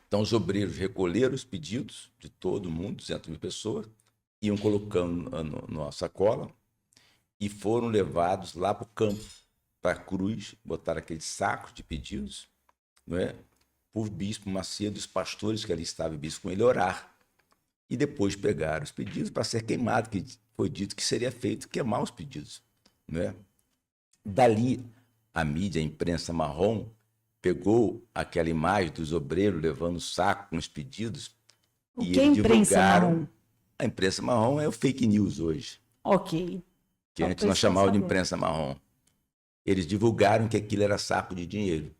Então, os recolheram os pedidos de todo mundo, 200.000 pessoas, iam colocando na sacola e foram levados lá para o campo, para a cruz, botaram aqueles sacos de pedidos, não é? Por Bispo Macedo, os pastores que ali estavam, o bispo com ele, orar. E depois pegaram os pedidos para ser queimado, que foi dito que seria feito queimar os pedidos, não é? Dali, a mídia, a imprensa marrom, pegou aquela imagem dos obreiros levando o saco com os pedidos e que é eles imprensa divulgaram. marrom? A imprensa marrom é o fake news hoje, Ok. que antes nós chamávamos de imprensa marrom. Eles divulgaram que aquilo era saco de dinheiro.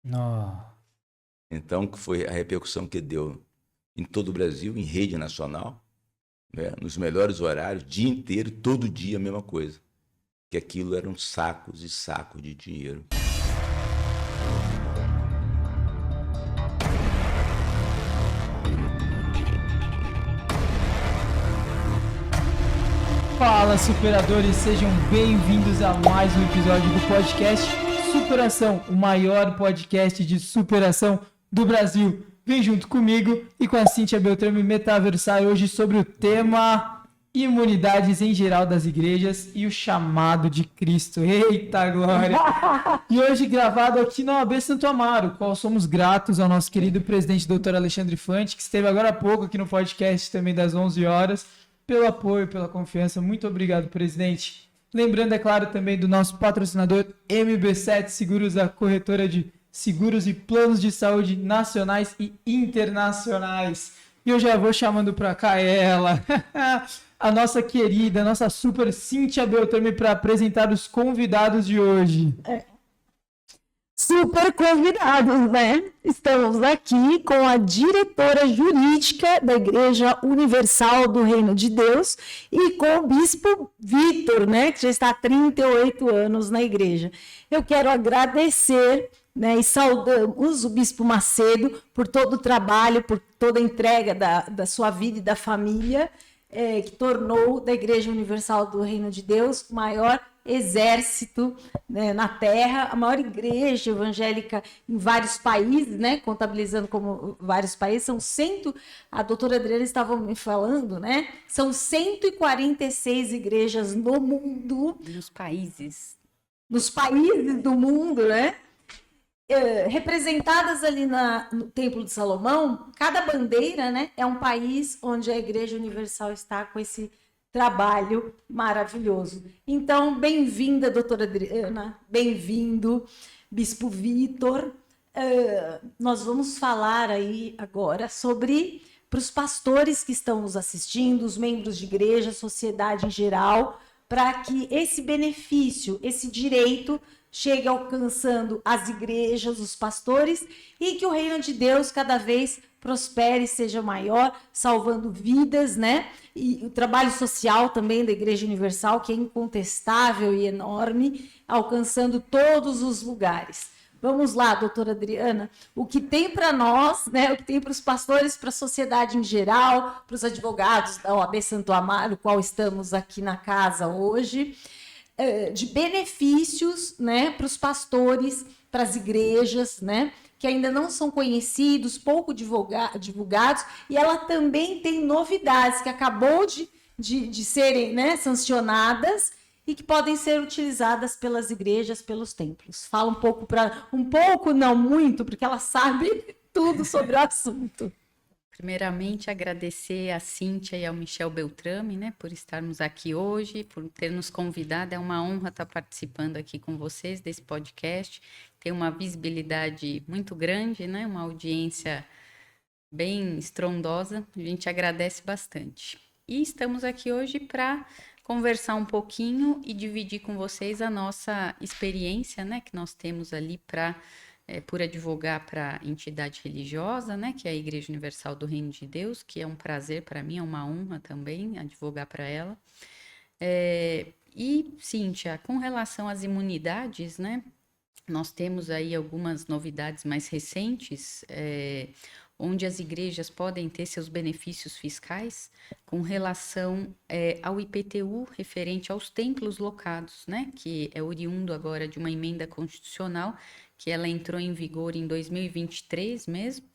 Não. Então, que foi a repercussão que deu em todo o Brasil, em rede nacional, né? Nos melhores horários, dia inteiro, todo dia a mesma coisa. Que aquilo eram sacos e sacos de dinheiro. Fala, superadores, sejam bem-vindos a mais um episódio do podcast Superação, o maior podcast de superação do Brasil. Vem junto comigo e com a Cíntia Beltrame metaversar hoje sobre o tema imunidades em geral das igrejas e o chamado de Cristo. Eita glória! E hoje gravado aqui na OAB Santo Amaro, qual somos gratos ao nosso querido presidente Dr. Alexandre Fante, que esteve agora há pouco aqui no podcast também das 11 horas, pelo apoio, pela confiança. Muito obrigado, presidente. Lembrando, é claro, também do nosso patrocinador MB7 Seguros, a corretora de seguros e planos de saúde nacionais e internacionais. E eu já vou chamando para cá ela, a nossa querida, a nossa super Cíntia Beltrame, para apresentar os convidados de hoje. Super convidados, né? Estamos aqui com a diretora jurídica da Igreja Universal do Reino de Deus e com o Bispo Vitor, né? Que já está há 38 anos na igreja. Eu quero agradecer, né? E saudamos o Bispo Macedo por todo o trabalho, por toda a entrega da sua vida e da família, que tornou da Igreja Universal do Reino de Deus o maior exército, né, na Terra, a maior igreja evangélica em vários países, né, contabilizando como vários países, a doutora Adriana estava me falando, né, são 146 igrejas no mundo. Nos países do mundo, né, representadas ali no Templo de Salomão. Cada bandeira, né, é um país onde a Igreja Universal está com esse trabalho maravilhoso. Então, bem-vinda, doutora Adriana, bem-vindo, Bispo Vitor. Nós vamos falar aí agora sobre, para os pastores que estão nos assistindo, os membros de igreja, a sociedade em geral, para que esse benefício, esse direito chegue alcançando as igrejas, os pastores, e que o reino de Deus cada vez prospere, seja maior, salvando vidas, né? E o trabalho social também da Igreja Universal, que é incontestável e enorme, alcançando todos os lugares. Vamos lá, doutora Adriana, o que tem para nós, né? O que tem para os pastores, para a sociedade em geral, para os advogados da OAB Santo Amaro, qual estamos aqui na casa hoje, de benefícios, né, para os pastores, para as igrejas, né, que ainda não são conhecidos, pouco divulgados, e ela também tem novidades que acabou de serem, né, sancionadas e que podem ser utilizadas pelas igrejas, pelos templos. Fala um pouco, não muito, porque ela sabe tudo sobre o assunto. Primeiramente, agradecer a Cíntia e ao Michel Beltrame, né, por estarmos aqui hoje, por ter nos convidado. É uma honra estar participando aqui com vocês desse podcast. Tem uma visibilidade muito grande, né, uma audiência bem estrondosa. A gente agradece bastante. E estamos aqui hoje para conversar um pouquinho e dividir com vocês a nossa experiência, né, que nós temos ali por advogar para a entidade religiosa, né, que é a Igreja Universal do Reino de Deus, que é um prazer para mim, é uma honra também advogar para ela. E, Cíntia, com relação às imunidades, né, nós temos aí algumas novidades mais recentes, onde as igrejas podem ter seus benefícios fiscais com relação ao IPTU referente aos templos locados, né, que é oriundo agora de uma emenda constitucional, que ela entrou em vigor em 2023 mesmo,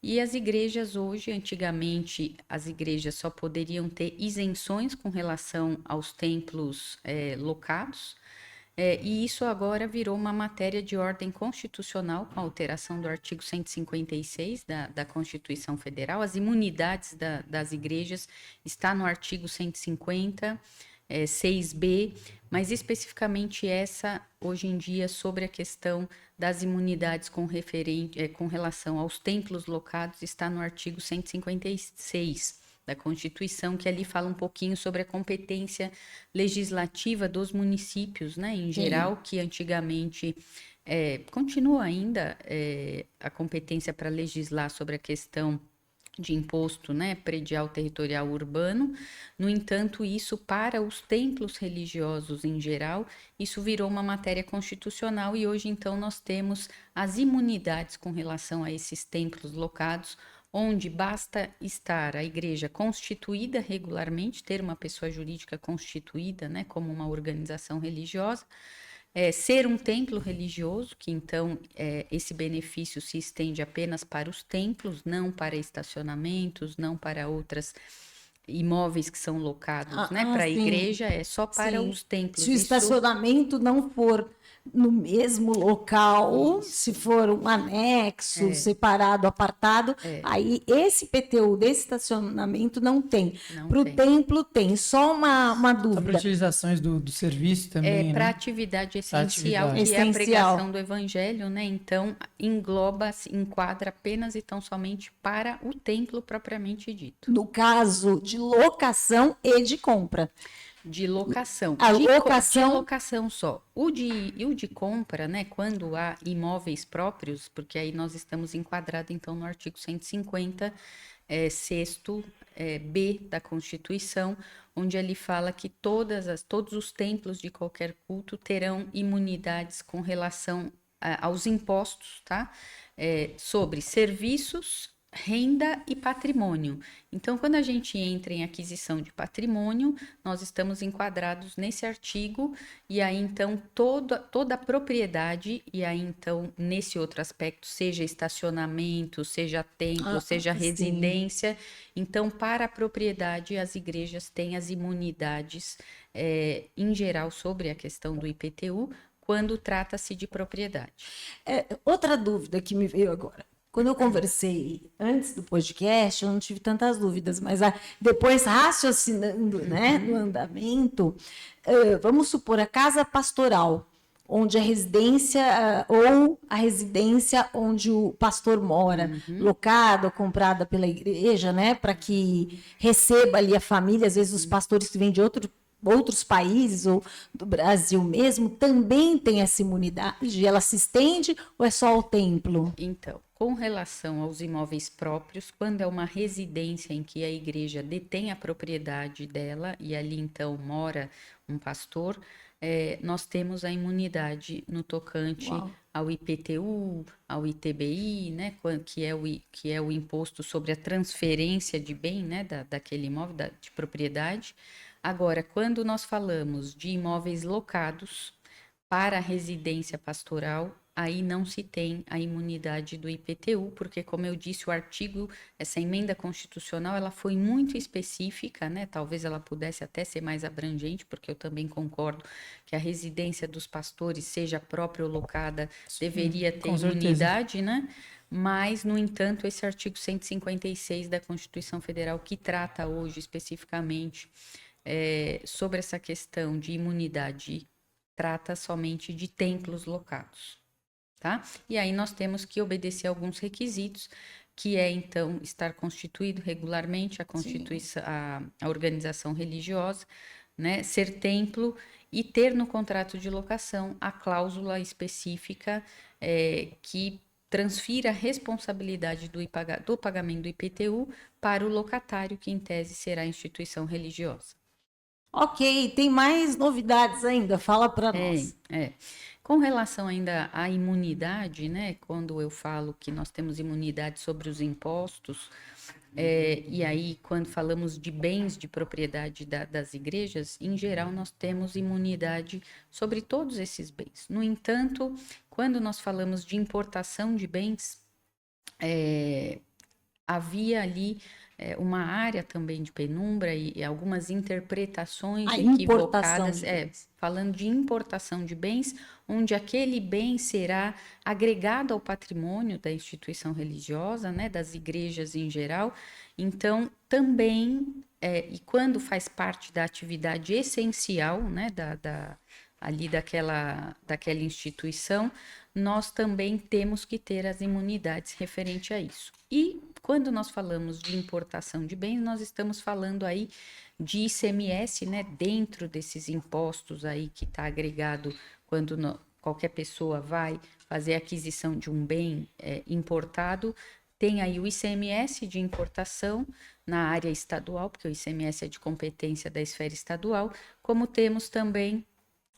E as igrejas hoje, antigamente, as igrejas só poderiam ter isenções com relação aos templos locados, e isso agora virou uma matéria de ordem constitucional, com a alteração do artigo 156 da Constituição Federal. As imunidades das igrejas está no artigo 150, 6b, mas especificamente essa, hoje em dia, sobre a questão das imunidades com relação aos templos locados, está no artigo 156 da Constituição, que ali fala um pouquinho sobre a competência legislativa dos municípios, né, em geral, que antigamente continua ainda a competência para legislar sobre a questão de imposto, né, predial, territorial, urbano. No entanto, isso para os templos religiosos em geral, isso virou uma matéria constitucional e hoje então nós temos as imunidades com relação a esses templos locados, onde basta estar a igreja constituída regularmente, ter uma pessoa jurídica constituída, né, como uma organização religiosa, ser um templo religioso, que então esse benefício se estende apenas para os templos, não para estacionamentos, não para outras imóveis que são locados, né, para a igreja, é só para os templos. Se o estacionamento não for no mesmo local, se for um anexo, separado, apartado, aí esse IPTU desse estacionamento não tem. Para o templo tem. Só uma dúvida. Para utilizações do serviço também, para né? atividade essencial, atividade. que é a pregação do evangelho, né? Então, engloba, enquadra apenas e tão somente para o templo propriamente dito. No caso de locação e de compra. De locação. De locação só. O de compra, né? Quando há imóveis próprios, porque aí nós estamos enquadrados, então, no artigo 150, sexto B da Constituição, onde ele fala que todos os templos de qualquer culto terão imunidades com relação aos impostos, tá? Sobre serviços, renda e patrimônio. Então, quando a gente entra em aquisição de patrimônio, nós estamos enquadrados nesse artigo, e aí, então, toda a propriedade, e aí, então, nesse outro aspecto, seja estacionamento, seja templo, seja residência, então, para a propriedade, as igrejas têm as imunidades, em geral, sobre a questão do IPTU, quando trata-se de propriedade. Outra dúvida que me veio agora. Quando eu conversei antes do podcast, eu não tive tantas dúvidas, mas depois raciocinando, né, no andamento, vamos supor a casa pastoral, onde a residência ou a residência onde o pastor mora, locada ou comprada pela igreja, né, para que receba ali a família, às vezes os pastores que vêm de outros países ou do Brasil mesmo, também tem essa imunidade? Ela se estende ou é só o templo? Então, com relação aos imóveis próprios, quando é uma residência em que a igreja detém a propriedade dela e ali então mora um pastor, nós temos a imunidade no tocante ao IPTU, ao ITBI, né, que é o imposto sobre a transferência de bem, né, daquele imóvel de propriedade. Agora, quando nós falamos de imóveis locados para a residência pastoral, aí não se tem a imunidade do IPTU, porque, como eu disse, o artigo, essa emenda constitucional, ela foi muito específica, né? Talvez ela pudesse até ser mais abrangente, porque eu também concordo que a residência dos pastores, seja própria ou locada, deveria ter imunidade, né? Mas, no entanto, esse artigo 156 da Constituição Federal, que trata hoje especificamente sobre essa questão de imunidade, trata somente de templos locados, tá? E aí nós temos que obedecer a alguns requisitos, que é, então, estar constituído regularmente a organização religiosa, né? Ser templo e ter no contrato de locação a cláusula específica que transfira a responsabilidade do pagamento do IPTU para o locatário, que em tese será a instituição religiosa. Ok, tem mais novidades ainda, fala para nós. Com relação ainda à imunidade, né, quando eu falo que nós temos imunidade sobre os impostos, e aí quando falamos de bens de propriedade das igrejas, em geral nós temos imunidade sobre todos esses bens. No entanto, quando nós falamos de importação de bens, havia ali uma área também de penumbra e algumas interpretações A importação equivocadas, de bens. falando de importação de bens, onde aquele bem será agregado ao patrimônio da instituição religiosa, né, das igrejas em geral. Então, também, e quando faz parte da atividade essencial, né, ali daquela instituição, nós também temos que ter as imunidades referente a isso. E quando nós falamos de importação de bens, nós estamos falando aí de ICMS, né, dentro desses impostos aí que está agregado quando qualquer pessoa vai fazer a aquisição de um bem importado, tem aí o ICMS de importação na área estadual, porque o ICMS é de competência da esfera estadual, como temos também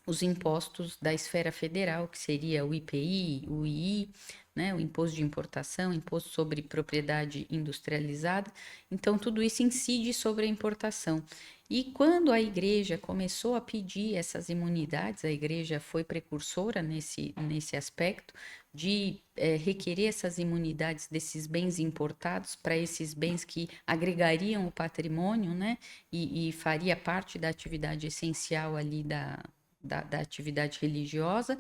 os impostos da esfera federal, que seria o IPI, o II, né, o imposto de importação, imposto sobre propriedade industrializada. Então, tudo isso incide sobre a importação. E quando a igreja começou a pedir essas imunidades, a igreja foi precursora nesse aspecto de requerer essas imunidades desses bens importados para esses bens que agregariam o patrimônio, né, e faria parte da atividade essencial ali da atividade religiosa.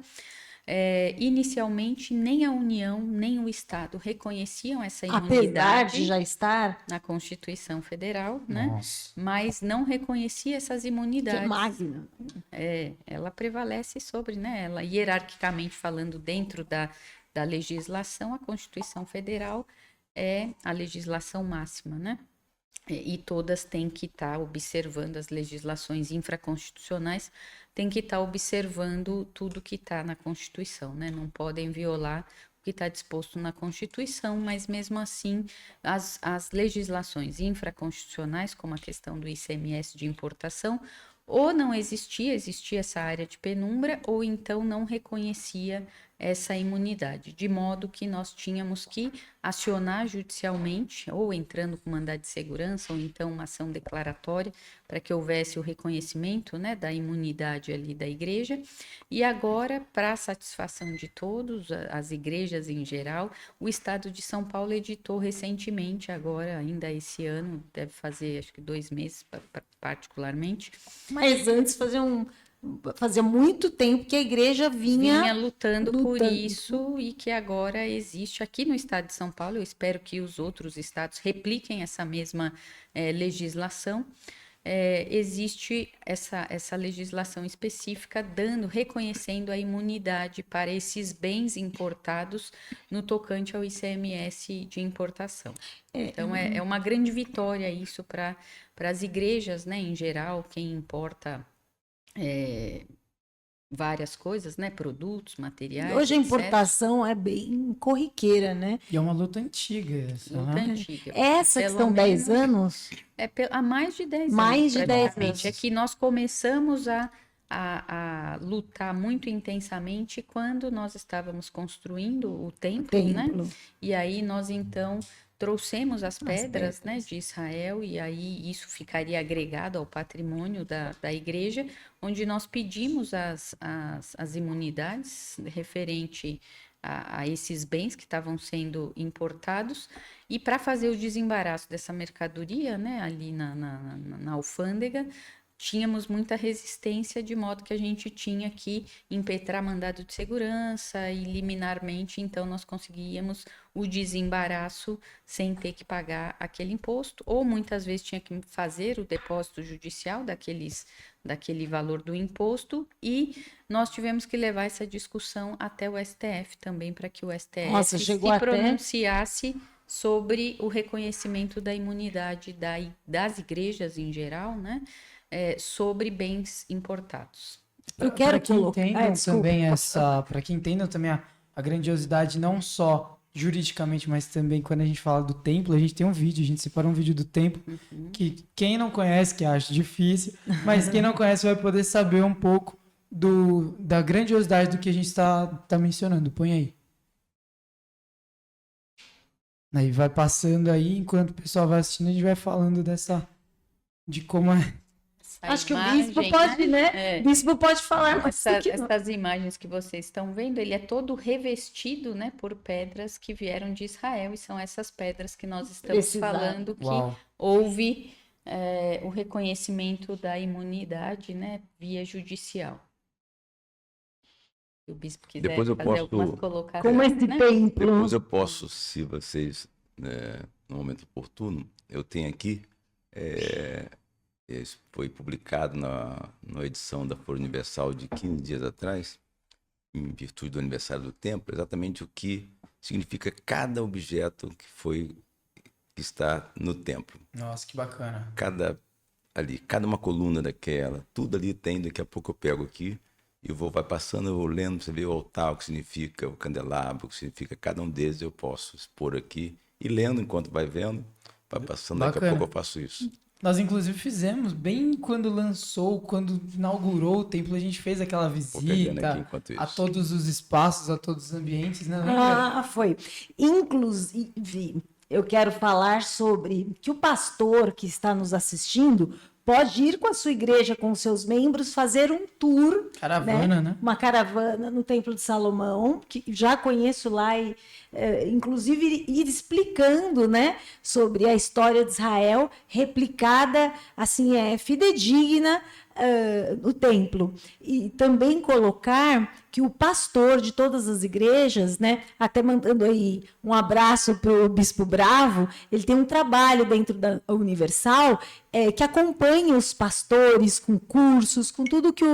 Inicialmente, nem a União, nem o Estado reconheciam essa imunidade. Apesar de já estar na Constituição Federal, né? Nossa. Mas não reconhecia essas imunidades. que é magna. Ela prevalece sobre, né? Ela, hierarquicamente falando, dentro da legislação, a Constituição Federal é a legislação máxima, né? E todas têm que estar observando as legislações infraconstitucionais, têm que estar observando tudo que está na Constituição, né? Não podem violar o que está disposto na Constituição, mas mesmo assim as legislações infraconstitucionais, como a questão do ICMS de importação, ou não existia essa área de penumbra, ou então não reconhecia essa imunidade, de modo que nós tínhamos que acionar judicialmente, ou entrando com mandado de segurança, ou então uma ação declaratória, para que houvesse o reconhecimento, né, da imunidade ali da igreja. E agora, para a satisfação de todos, as igrejas em geral, o Estado de São Paulo editou recentemente, agora ainda esse ano, deve fazer acho que 2 meses particularmente. Mas antes fazia muito tempo que a igreja vinha lutando por isso e que agora existe aqui no estado de São Paulo. Eu espero que os outros estados repliquem essa mesma legislação. Existe essa legislação específica reconhecendo a imunidade para esses bens importados no tocante ao ICMS de importação. Então, é uma grande vitória isso para as igrejas, né, em geral, quem importa várias coisas, né, produtos, materiais. Hoje a etc. importação é bem corriqueira, né? E é uma luta antiga essa, Luta né? antiga. Essa que Pelo são 10 menos- anos, Há mais de 10 Mais anos. de 10 praticamente. anos. É que nós começamos a lutar muito intensamente quando nós estávamos construindo o templo, né? E aí nós então trouxemos as pedras, né, de Israel, e aí isso ficaria agregado ao patrimônio da igreja, onde nós pedimos as imunidades referente a esses bens que estavam sendo importados, e para fazer o desembaraço dessa mercadoria, né, ali na alfândega, tínhamos muita resistência, de modo que a gente tinha que impetrar mandado de segurança e liminarmente, então nós conseguíamos o desembaraço sem ter que pagar aquele imposto, ou muitas vezes tinha que fazer o depósito judicial daquele valor do imposto, e nós tivemos que levar essa discussão até o STF também, para que o STF se pronunciasse sobre o reconhecimento da imunidade das igrejas em geral, né? Sobre bens importados. Eu quero para que entendam desculpa. também para que entendam também a grandiosidade, não só juridicamente, mas também quando a gente fala do templo, a gente tem um vídeo, a gente separou um vídeo do templo, que quem não conhece, que acha difícil, mas quem não conhece vai poder saber um pouco da grandiosidade do que a gente está mencionando. Põe aí. Aí vai passando aí, enquanto o pessoal vai assistindo, a gente vai falando de como é. A Acho que o imagem, bispo pode, né? O bispo pode falar mais do que nós. Essas imagens que vocês estão vendo, ele é todo revestido, né, por pedras que vieram de Israel, e são essas pedras que nós estamos Precisaram. falando que Uau. houve o reconhecimento da imunidade, né, via judicial. Se o bispo quiser Depois eu fazer posso- algumas colocações, Como esse né? templo. Depois eu posso, se vocês, no momento oportuno, eu tenho aqui, esse foi publicado na edição da Folha Universal de 15 dias atrás, em virtude do aniversário do templo, exatamente o que significa cada objeto que está no templo. Nossa, que bacana. Cada uma coluna daquela, tudo ali tem, daqui a pouco eu pego aqui e vai passando, eu vou lendo, você vê o altar, o que significa, o candelabro, o que significa cada um deles, eu posso expor aqui e lendo enquanto vai vendo, vai passando, daqui a Bacana. pouco eu faço isso. Nós, inclusive, fizemos, bem quando lançou, quando inaugurou o templo, a gente fez aquela Vou pegando aqui visita enquanto a isso. todos os espaços, a todos os ambientes, né? Lembra? Ah, foi. Inclusive, eu quero falar sobre que o pastor que está nos assistindo pode ir com a sua igreja, com os seus membros, fazer um tour, Caravana, né? uma caravana no Templo de Salomão, que já conheço lá, e inclusive ir explicando, né, sobre a história de Israel, replicada, assim, fidedigna, no templo. E também colocar que o pastor de todas as igrejas, né, até mandando aí um abraço para o Bispo Bravo, ele tem um trabalho dentro da Universal que acompanha os pastores com cursos, com tudo que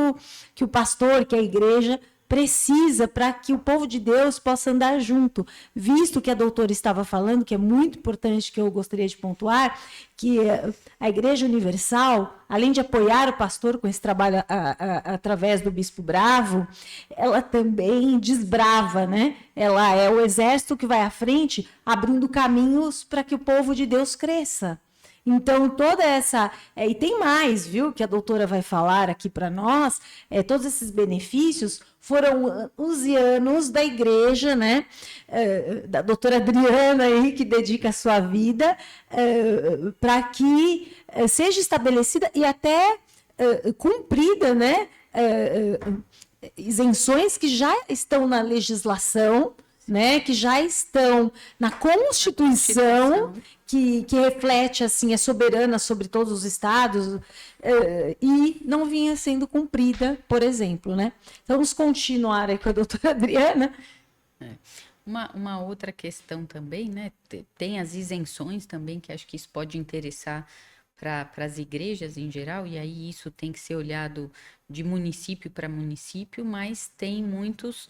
o pastor, que a igreja precisa para que o povo de Deus possa andar junto. Visto que a doutora estava falando, que é muito importante, que eu gostaria de pontuar, que a Igreja Universal, além de apoiar o pastor com esse trabalho através do Bispo Bravo, ela também desbrava, né? Ela é o exército que vai à frente, abrindo caminhos para que o povo de Deus cresça. Então, toda essa... e tem mais, viu, que a doutora vai falar aqui para nós, todos esses benefícios foram os anos da igreja, né, da doutora Adriana aí, que dedica a sua vida para que seja estabelecida e até cumprida, né, isenções que já estão na legislação, né, que já estão na Constituição, que reflete, assim, é soberana sobre todos os estados, e não vinha sendo cumprida, por exemplo, né? Então, vamos continuar aí com a doutora Adriana. Uma outra questão também, né? Tem as isenções também, que acho que isso pode interessar para as igrejas em geral, e aí isso tem que ser olhado de município para município, mas tem muitos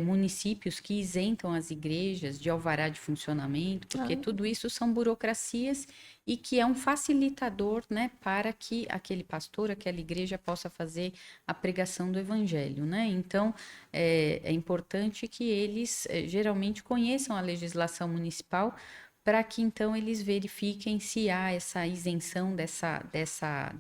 municípios que isentam as igrejas de alvará de funcionamento, porque tudo isso são burocracias e que é um facilitador, né, para que aquele pastor, aquela igreja possa fazer a pregação do evangelho, né? Então, é importante que eles geralmente conheçam a legislação municipal, para que então eles verifiquem se há essa isenção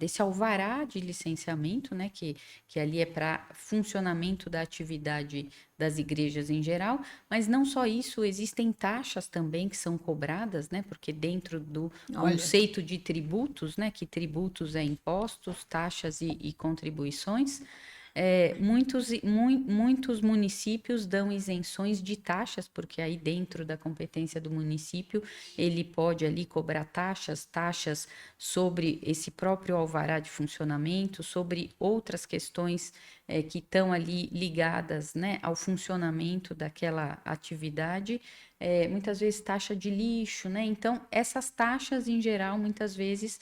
desse alvará de licenciamento, né, que ali é para funcionamento da atividade das igrejas em geral, mas não só isso, existem taxas também que são cobradas, né, porque dentro do conceito de tributos, né, que tributos é impostos, taxas e contribuições, muitos municípios dão isenções de taxas, porque aí dentro da competência do município ele pode ali cobrar taxas sobre esse próprio alvará de funcionamento, sobre outras questões que estão ali ligadas, né, ao funcionamento daquela atividade, muitas vezes taxa de lixo, né? Então, essas taxas, em geral, muitas vezes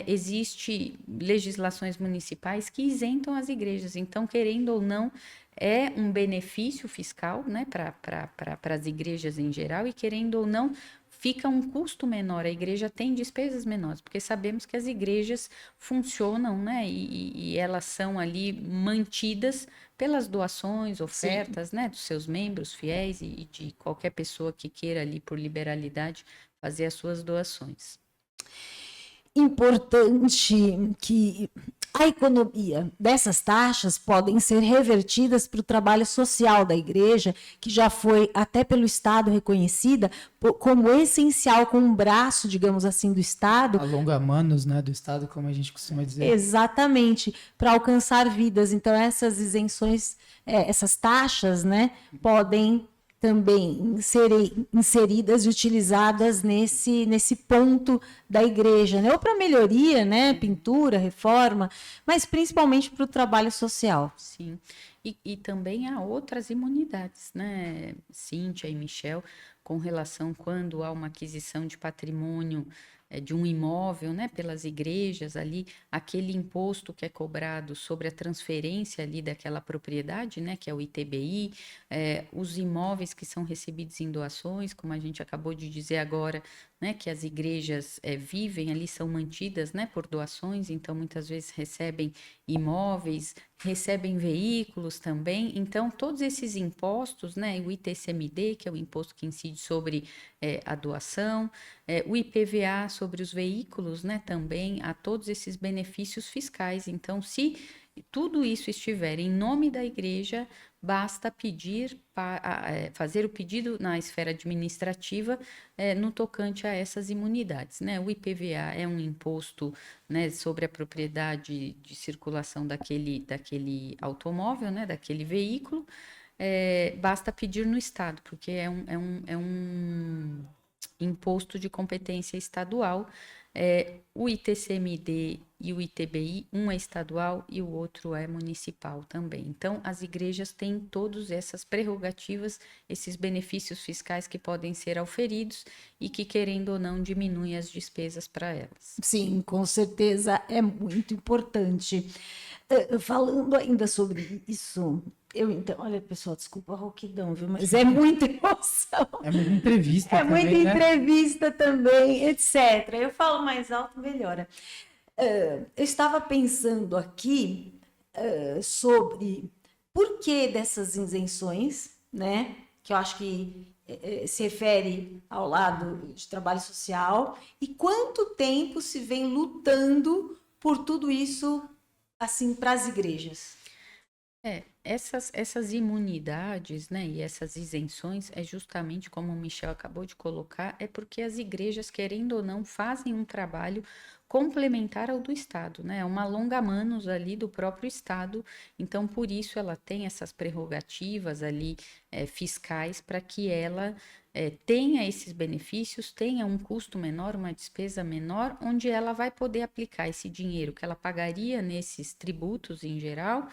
existe legislações municipais que isentam as igrejas. Então, querendo ou não, é um benefício fiscal, né, para as igrejas em geral, e querendo ou não, fica um custo menor, a igreja tem despesas menores, porque sabemos que as igrejas funcionam, né, e elas são ali mantidas pelas doações, ofertas, né, dos seus membros fiéis e de qualquer pessoa que queira ali, por liberalidade, fazer as suas doações. importante que a economia dessas taxas podem ser revertidas para o trabalho social da igreja, que já foi até pelo Estado reconhecida como essencial, como um braço, digamos assim, do Estado. Alonga-manos, né, do Estado, como a gente costuma dizer. Exatamente, para alcançar vidas. Então, essas isenções, essas taxas, né, podem também serem inseridas e utilizadas nesse ponto da igreja, né? Ou para melhoria, né? Pintura, reforma, mas principalmente para o trabalho social. Sim, e também há outras imunidades, né, Cíntia e Michel, com relação quando há uma aquisição de patrimônio de um imóvel, né, pelas igrejas ali, aquele imposto que é cobrado sobre a transferência ali daquela propriedade, né, que é o ITBI, os imóveis que são recebidos em doações, como a gente acabou de dizer agora, né, que as igrejas vivem ali, são mantidas, né, por doações, então muitas vezes recebem imóveis, recebem veículos também, então todos esses impostos, né, o ITCMD, que é o imposto que incide sobre a doação, o IPVA sobre os veículos, né, também há todos esses benefícios fiscais, então se tudo isso estiver em nome da igreja, basta pedir, fazer o pedido na esfera administrativa no tocante a essas imunidades, né? O IPVA é um imposto, né, sobre a propriedade de circulação daquele automóvel, né, daquele veículo, basta pedir no Estado, porque é um imposto de competência estadual. O ITCMD e o ITBI, um é estadual e o outro é municipal também. Então, as igrejas têm todas essas prerrogativas, esses benefícios fiscais que podem ser auferidos e que, querendo ou não, diminuem as despesas para elas. Sim, com certeza é muito importante. Falando ainda sobre isso, então, olha, pessoal, desculpa a rouquidão, viu? Mas é muita emoção. É muita entrevista também, muita né? entrevista também, etc. Eu falo mais alto, melhora. Eu estava pensando aqui sobre por que dessas isenções, né? Que eu acho que se refere ao lado de trabalho social, e quanto tempo se vem lutando por tudo isso, assim, para as igrejas. Essas imunidades, né, e essas isenções é justamente como o Michel acabou de colocar, é porque as igrejas, querendo ou não, fazem um trabalho complementar ao do Estado, né, é uma longa-manos ali do próprio Estado, então por isso ela tem essas prerrogativas ali fiscais para que ela tenha esses benefícios, tenha um custo menor, uma despesa menor, onde ela vai poder aplicar esse dinheiro que ela pagaria nesses tributos em geral,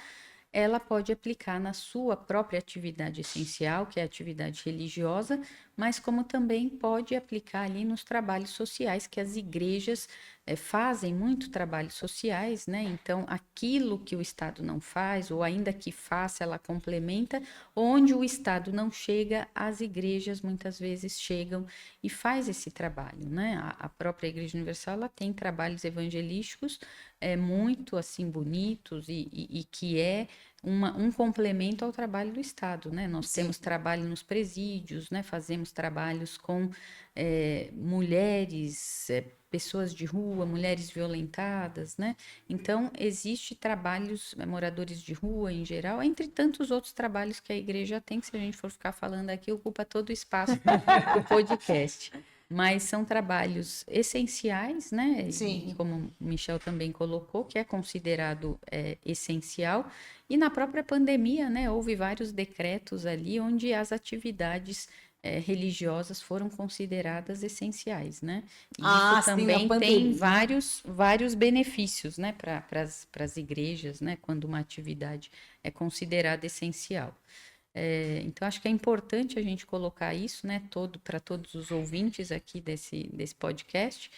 ela pode aplicar na sua própria atividade essencial, que é a atividade religiosa, mas como também pode aplicar ali nos trabalhos sociais, que as igrejas fazem muito trabalhos sociais, né? Então, aquilo que o Estado não faz, ou ainda que faça, ela complementa, onde o Estado não chega, as igrejas muitas vezes chegam e faz esse trabalho, né? A própria Igreja Universal, ela tem trabalhos evangelísticos muito assim bonitos e que é um complemento ao trabalho do Estado, né? Nós temos trabalho nos presídios, né? Fazemos trabalhos com mulheres, pessoas de rua, mulheres violentadas, né? Então, existe trabalhos, moradores de rua em geral, entre tantos outros trabalhos que a igreja tem, que se a gente for ficar falando aqui, ocupa todo o espaço do podcast. Mas são trabalhos essenciais, né? Sim. E como o Michel também colocou, que é considerado essencial. E na própria pandemia, né, houve vários decretos ali onde as atividades religiosas foram consideradas essenciais, né? E isso também tem vários benefícios, né, para as igrejas, né, quando uma atividade é considerada essencial. Então, acho que é importante a gente colocar isso, né, para todos os ouvintes aqui desse podcast,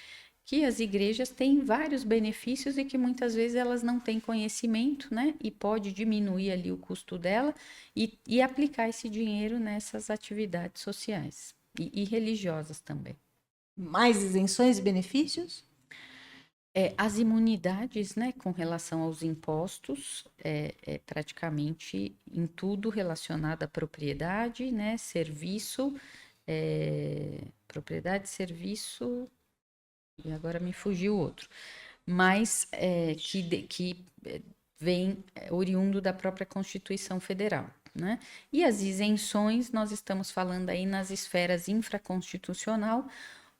que as igrejas têm vários benefícios e que muitas vezes elas não têm conhecimento, né, e pode diminuir ali o custo dela e aplicar esse dinheiro nessas atividades sociais e religiosas também. Mais isenções e benefícios? As imunidades, né, com relação aos impostos, praticamente em tudo relacionado à propriedade, né, serviço, propriedade, serviço, e agora me fugiu o outro, mas vem oriundo da própria Constituição Federal, né? E as isenções, nós estamos falando aí nas esferas infraconstitucional,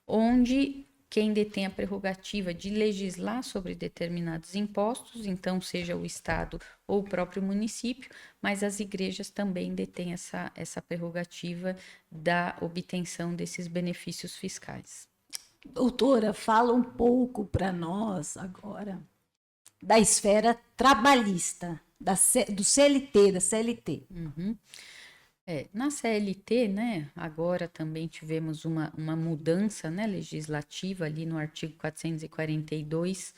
onde quem detém a prerrogativa de legislar sobre determinados impostos, então seja o Estado ou o próprio município, mas as igrejas também detêm essa prerrogativa da obtenção desses benefícios fiscais. Doutora, fala um pouco para nós agora da esfera trabalhista, do CLT, da CLT. Na CLT, né, agora também tivemos uma mudança, né, legislativa ali no artigo 442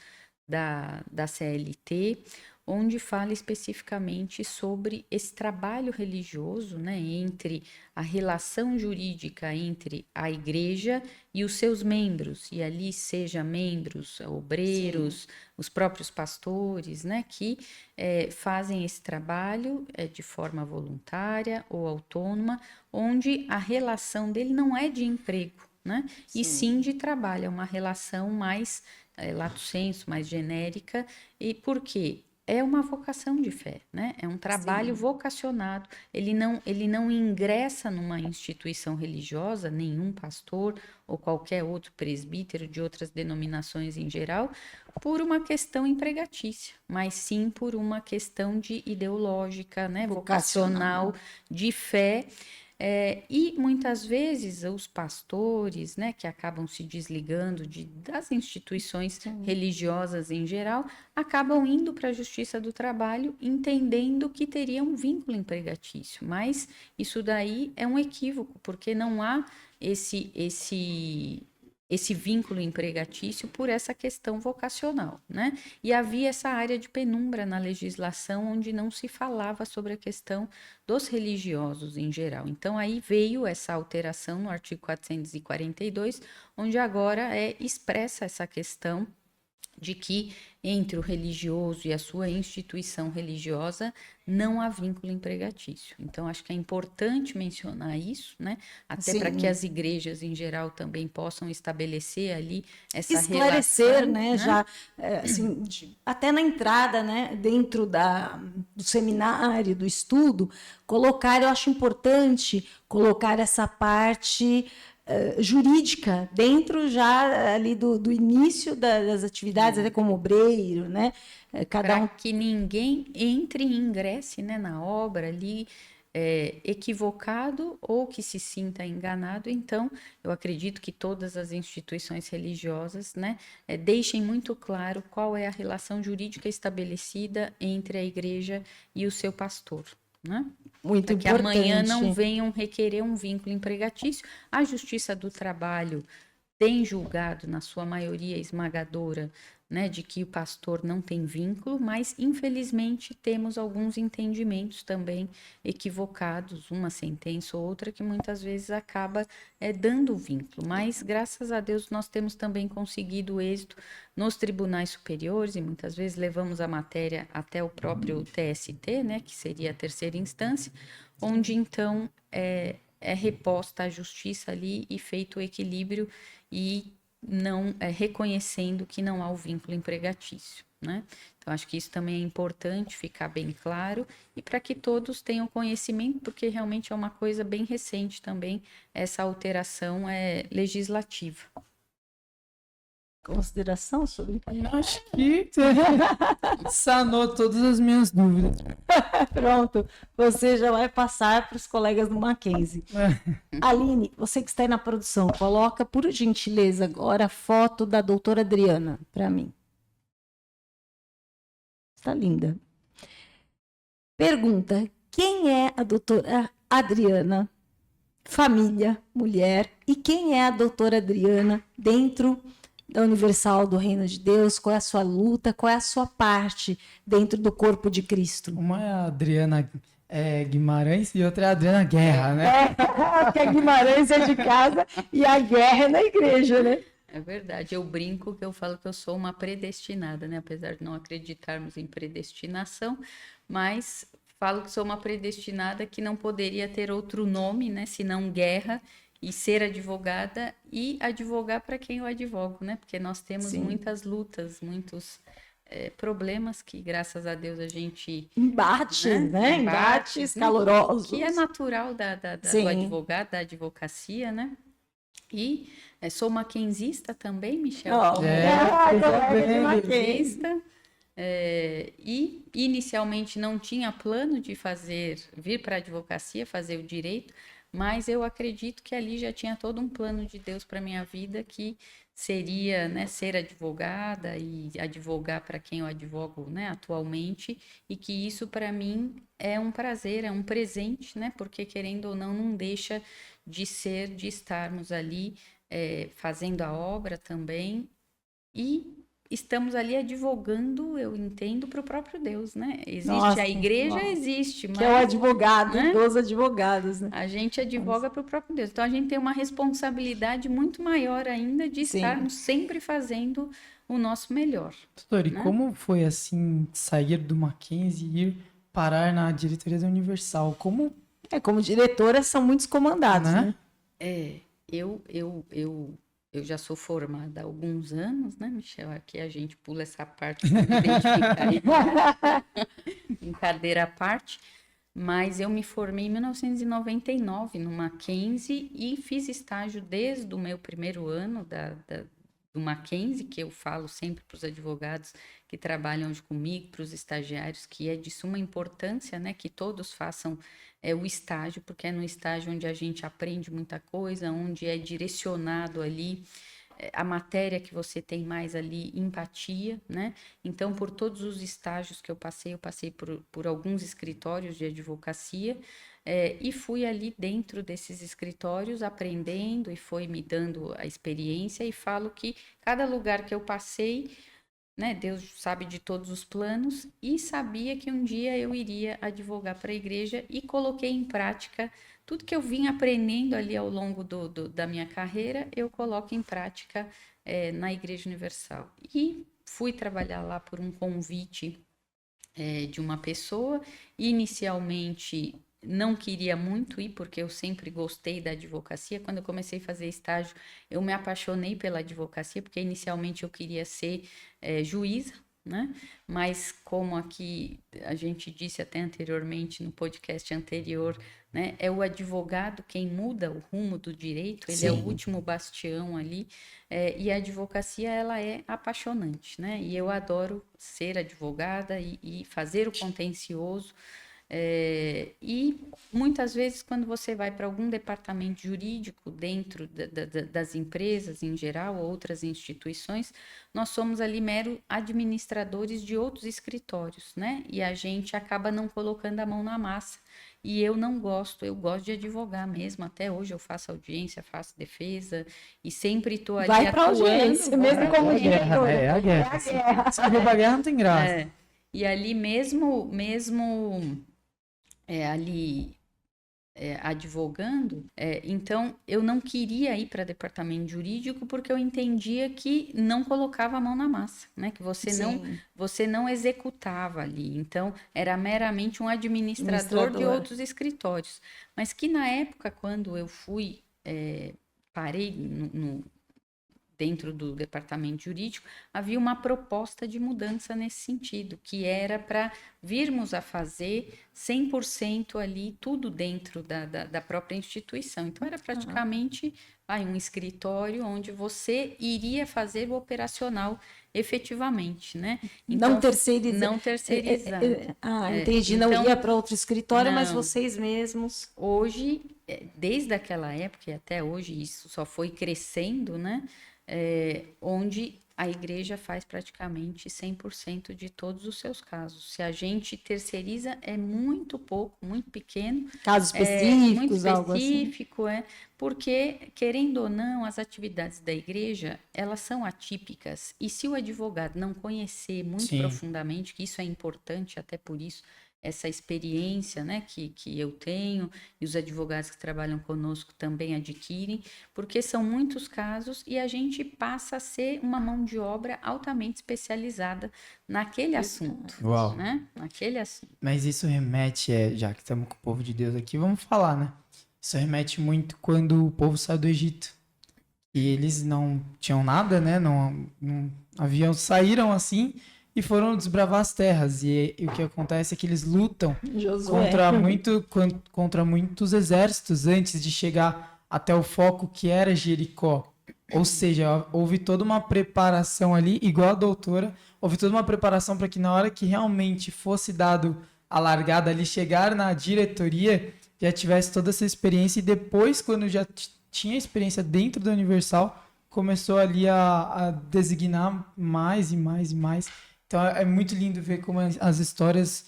da CLT, onde fala especificamente sobre esse trabalho religioso, né, entre a relação jurídica entre a igreja e os seus membros, e ali seja membros, obreiros, os próprios pastores, né, que fazem esse trabalho de forma voluntária ou autônoma, onde a relação dele não é de emprego, né, e sim de trabalho, é uma relação mais lato sensu, mais genérica. E por quê? É uma vocação de fé, né? É um trabalho vocacionado. Ele não ingressa numa instituição religiosa, nenhum pastor ou qualquer outro presbítero de outras denominações em geral, por uma questão empregatícia, mas sim por uma questão de ideológica, né? Vocacional, de fé. E muitas vezes os pastores, né, que acabam se desligando das instituições religiosas em geral, acabam indo para a Justiça do Trabalho entendendo que teria um vínculo empregatício, mas isso daí é um equívoco, porque não há esse vínculo empregatício por essa questão vocacional, né? E havia essa área de penumbra na legislação onde não se falava sobre a questão dos religiosos em geral. Então, aí veio essa alteração no artigo 442, onde agora expressa essa questão de que entre o religioso e a sua instituição religiosa não há vínculo empregatício. Então, acho que é importante mencionar isso, né? Até para que as igrejas em geral também possam estabelecer ali essa esclarecer, relação, né? Já, assim, até na entrada, né? Dentro do seminário, do estudo, eu acho importante colocar essa parte jurídica dentro já ali do início das atividades, até como obreiro, né? Para que ninguém entre e ingresse, né, na obra ali equivocado ou que se sinta enganado. Então, eu acredito que todas as instituições religiosas, né, deixem muito claro qual é a relação jurídica estabelecida entre a igreja e o seu pastor, né? Muito para que importante. Amanhã não venham requerer um vínculo empregatício. A Justiça do Trabalho tem julgado, na sua maioria esmagadora, né, de que o pastor não tem vínculo, mas infelizmente temos alguns entendimentos também equivocados, uma sentença ou outra que muitas vezes acaba dando o vínculo, mas graças a Deus nós temos também conseguido êxito nos tribunais superiores e muitas vezes levamos a matéria até o próprio TST, né, que seria a terceira instância, onde então é reposta a justiça ali e feito o equilíbrio e não reconhecendo que não há o vínculo empregatício, né? Então, acho que isso também é importante ficar bem claro e para que todos tenham conhecimento, porque realmente é uma coisa bem recente também, essa alteração legislativa. Consideração sobre? Acho que sanou todas as minhas dúvidas. Pronto, você já vai passar para os colegas do Mackenzie. Aline, você que está aí na produção, coloca, por gentileza, agora a foto da doutora Adriana para mim. Está linda. Pergunta, quem é a doutora Adriana? Família, mulher, e quem é a doutora Adriana dentro da Universal do Reino de Deus? Qual é a sua luta? Qual é a sua parte dentro do corpo de Cristo? Uma é a Adriana Guimarães e outra é a Adriana Guerra, né? Porque a Guimarães é de casa e a Guerra é na igreja, né? É verdade, eu brinco que eu falo que eu sou uma predestinada, né? Apesar de não acreditarmos em predestinação, mas falo que sou uma predestinada que não poderia ter outro nome, né? Senão Guerra, e ser advogada e advogar para quem eu advogo, né? Porque nós temos Sim. muitas lutas, muitos problemas que, graças a Deus, a gente... Embates, né? Embates calorosos. Que é natural do advogado, da advocacia, né? E sou maquenzista também, Michel. Maquenzista. E inicialmente não tinha plano de vir para a advocacia, fazer o direito, mas eu acredito que ali já tinha todo um plano de Deus para minha vida, que seria, né, ser advogada e advogar para quem eu advogo, né, atualmente, e que isso para mim é um prazer, é um presente, né, porque querendo ou não deixa de estarmos ali fazendo a obra também, e estamos ali advogando, eu entendo, para o próprio Deus, né? A igreja existe, mas... Que é o advogado, né? Dos advogados, né? A gente advoga para o próprio Deus. Então, a gente tem uma responsabilidade muito maior ainda de estarmos sempre fazendo o nosso melhor. Doutora, e como foi, assim, sair do Mackenzie e ir parar na diretoria da Universal? Como diretora, são muitos comandados, né? Eu já sou formada há alguns anos, né, Michel? Aqui a gente pula essa parte para identificar em cadeira à parte, mas eu me formei em 1999 no Mackenzie e fiz estágio desde o meu primeiro ano do Mackenzie, que eu falo sempre para os advogados que trabalham hoje comigo, para os estagiários, que é de suma importância, né, que todos façam o estágio, porque é no estágio onde a gente aprende muita coisa, onde é direcionado ali a matéria que você tem mais ali, empatia, né? Então, por todos os estágios que eu passei por alguns escritórios de advocacia, e fui ali dentro desses escritórios aprendendo e foi me dando a experiência, e falo que cada lugar que eu passei, né, Deus sabe de todos os planos, e sabia que um dia eu iria advogar para a igreja, e coloquei em prática tudo que eu vim aprendendo ali ao longo da minha carreira, eu coloco em prática na Igreja Universal. E fui trabalhar lá por um convite de uma pessoa. Inicialmente não queria muito ir, porque eu sempre gostei da advocacia. Quando eu comecei a fazer estágio, eu me apaixonei pela advocacia, porque inicialmente eu queria ser juíza, né? Mas como aqui a gente disse até anteriormente no podcast anterior, né? É o advogado quem muda o rumo do direito, ele é o último bastião ali, e a advocacia, ela é apaixonante, né? E eu adoro ser advogada e fazer o contencioso. E muitas vezes, quando você vai para algum departamento jurídico dentro das empresas em geral, ou outras instituições, nós somos ali mero administradores de outros escritórios, né? E a gente acaba não colocando a mão na massa. E eu não gosto, eu gosto de advogar mesmo. Até hoje eu faço audiência, faço defesa e sempre estou ali vai para audiência, mesmo como diretora. É a guerra. Se for pra guerra, não tem graça. E ali mesmo ali advogando, então eu não queria ir para departamento jurídico, porque eu entendia que não colocava a mão na massa, né? Que você não executava ali. Então era meramente um administrador de outros escritórios. Mas que na época, quando eu fui, parei dentro do departamento jurídico, havia uma proposta de mudança nesse sentido, que era para virmos a fazer 100% ali, tudo dentro da própria instituição. Então, era praticamente um escritório onde você iria fazer o operacional efetivamente, né? Então, não terceirizar. Não terceirizar. Entendi. Então, não ia para outro escritório, mas vocês mesmos. Hoje, desde aquela época e até hoje, isso só foi crescendo, né? Onde a igreja faz praticamente 100% de todos os seus casos. Se a gente terceiriza, é muito pouco, muito pequeno. Casos específicos, muito específico, algo assim. Porque, querendo ou não, as atividades da igreja, elas são atípicas. E se o advogado não conhecer muito profundamente, que isso é importante, até por isso, essa experiência, né, que eu tenho, e os advogados que trabalham conosco também adquirem, porque são muitos casos e a gente passa a ser uma mão de obra altamente especializada naquele assunto. Uau. Né? Naquele assunto. Mas isso remete, já que estamos com o povo de Deus aqui, vamos falar, né? Isso remete muito quando o povo saiu do Egito. E eles não tinham nada, né? Saíram assim e foram desbravar as terras. E o que acontece é que eles lutam Josué. contra muitos exércitos antes de chegar até o foco que era Jericó. Ou seja, houve toda uma preparação ali, igual a doutora, houve toda uma preparação para que na hora que realmente fosse dado a largada ali, chegar na diretoria, já tivesse toda essa experiência e depois, quando já tinha experiência dentro da Universal, começou ali a designar mais e mais e mais. Então é muito lindo ver como as histórias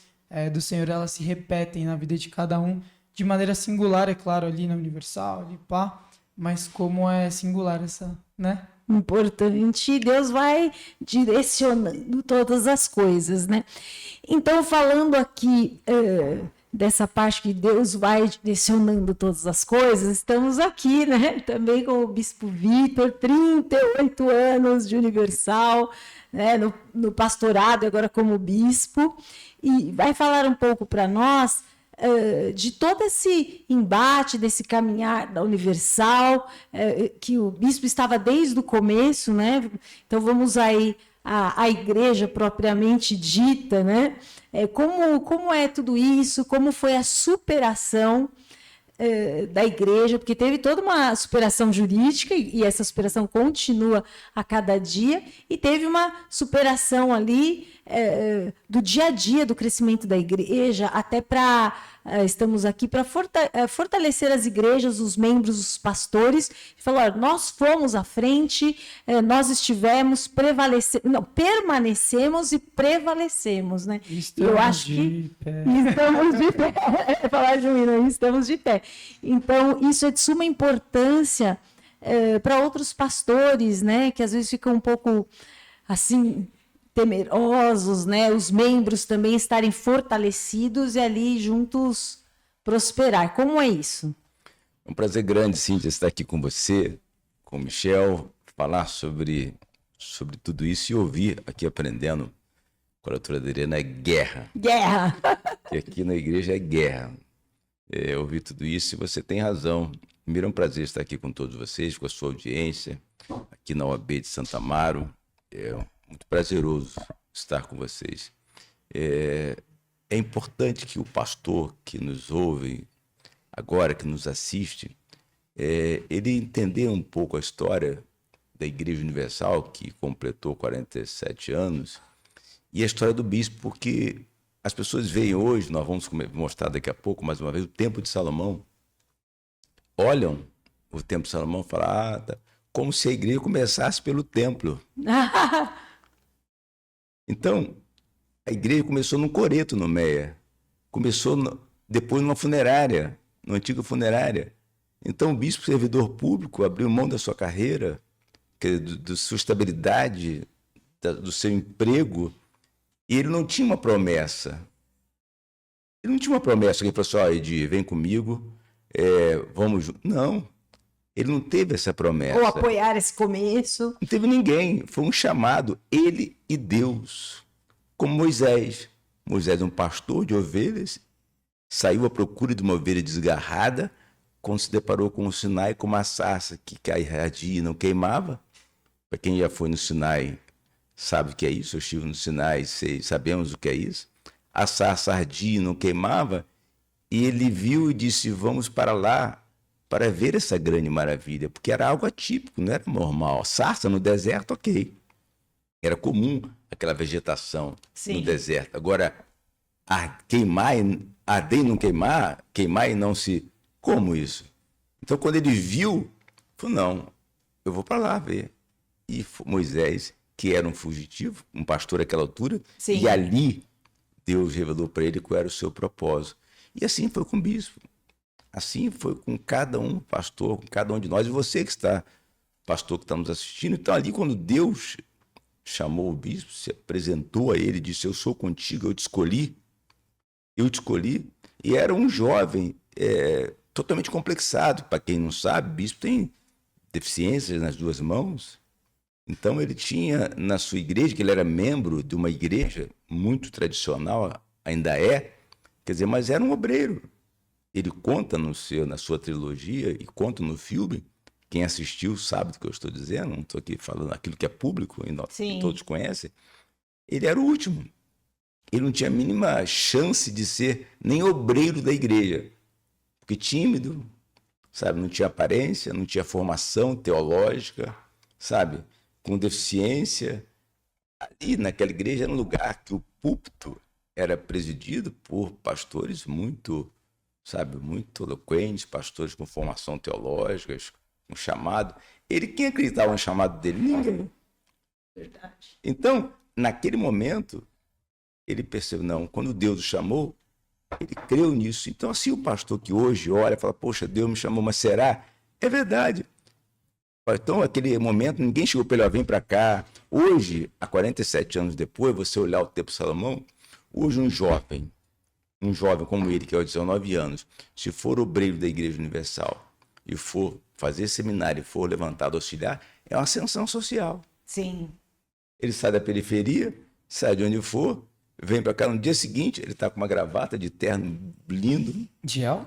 do Senhor, elas se repetem na vida de cada um, de maneira singular, é claro, ali na Universal, ali pá, mas como é singular essa, né? Importante, Deus vai direcionando todas as coisas, né? Então, falando aqui dessa parte que Deus vai direcionando todas as coisas, estamos aqui, né? Também com o Bispo Vitor, 38 anos de Universal, né? No pastorado, agora como bispo, e vai falar um pouco para nós de todo esse embate, desse caminhar da Universal, que o bispo estava desde o começo, né? Então vamos aí à igreja propriamente dita, né? Como é tudo isso, como foi a superação da igreja, porque teve toda uma superação jurídica e essa superação continua a cada dia, e teve uma superação ali do dia a dia, do crescimento da igreja, até para estamos aqui para fortalecer as igrejas, os membros, os pastores, e falar, nós fomos à frente, nós estivemos, permanecemos e prevalecemos, né? Estamos eu acho que estamos de pé, falar de mim, estamos de pé. Então, isso é de suma importância para outros pastores, né, que às vezes ficam um pouco assim temerosos, né, os membros também estarem fortalecidos e ali juntos prosperar. Como é isso? É um prazer grande, Cíntia, estar aqui com você, com o Michel, falar sobre tudo isso e ouvir aqui aprendendo com a doutora Adriana, é guerra. Guerra! E aqui na igreja é guerra. Ouvir tudo isso e você tem razão. Primeiro é um prazer estar aqui com todos vocês, com a sua audiência, aqui na OAB de Santa Amaro. É muito prazeroso estar com vocês. É importante que o pastor que nos ouve agora, que nos assiste, ele entender um pouco a história da Igreja Universal, que completou 47 anos, e a história do bispo, porque as pessoas veem hoje, nós vamos mostrar daqui a pouco, mais uma vez, o Templo de Salomão, olham o Templo de Salomão e falam, como se a igreja começasse pelo templo. Então, a igreja começou num coreto no Meia, começou depois numa funerária, numa antiga funerária. Então, o bispo servidor público abriu mão da sua carreira, da sua estabilidade, do seu emprego, e ele não tinha uma promessa. Ele não tinha uma promessa que ele falou assim, Edir, vem comigo, vamos juntos. Não, ele não teve essa promessa. Ou apoiar esse começo. Não teve ninguém, foi um chamado, ele e Deus. Como Moisés. Moisés é um pastor de ovelhas, saiu à procura de uma ovelha desgarrada, quando se deparou com o Sinai, com uma sarça que ardia e não queimava. Para quem já foi no Sinai, sabe o que é isso? Eu estive no Sinai, sabemos o que é isso. A sarça ardia e não queimava, e ele viu e disse, vamos para lá para ver essa grande maravilha, porque era algo atípico, não era normal. Sarça no deserto, ok. Era comum aquela vegetação no deserto. Agora, queimar, arder e não queimar, queimar e não se... Como isso? Então, quando ele viu, falou, não, eu vou para lá ver. E Moisés, que era um fugitivo, um pastor àquela altura, e ali Deus revelou para ele qual era o seu propósito. E assim foi com o bispo. Assim foi com cada um, pastor, com cada um de nós. E você que está, pastor, que está nos assistindo. Então, ali, quando Deus chamou o bispo, se apresentou a ele, disse, eu sou contigo, eu te escolhi. E era um jovem totalmente complexado. Para quem não sabe, o bispo tem deficiências nas duas mãos. Então, ele tinha na sua igreja, que ele era membro de uma igreja muito tradicional, ainda é, quer dizer, mas era um obreiro. ele conta na sua trilogia e conta no filme, quem assistiu sabe do que eu estou dizendo, não estou aqui falando aquilo que é público e que todos conhecem, ele era o último. Ele não tinha a mínima chance de ser nem obreiro da igreja, porque tímido, sabe, não tinha aparência, não tinha formação teológica, sabe, com deficiência. Ali naquela igreja era um lugar que o púlpito era presidido por pastores muito, sabe, muito eloquentes, pastores com formação teológica, com chamado. Quem acreditava no chamado dele? Ninguém. Verdade. Então, naquele momento, ele percebeu, não, quando Deus o chamou, ele creu nisso. Então, assim, o pastor que hoje olha e fala, poxa, Deus me chamou, mas será? É verdade. Então, naquele momento, ninguém chegou para ele, vem para cá. Hoje, há 47 anos depois, você olhar o Templo de Salomão, hoje um jovem como ele, que é de 19 anos, se for obreiro da Igreja Universal e for fazer seminário e for levantado auxiliar, é uma ascensão social. Sim. Ele sai da periferia, sai de onde for, vem para cá no dia seguinte, ele está com uma gravata de terno lindo. Gel?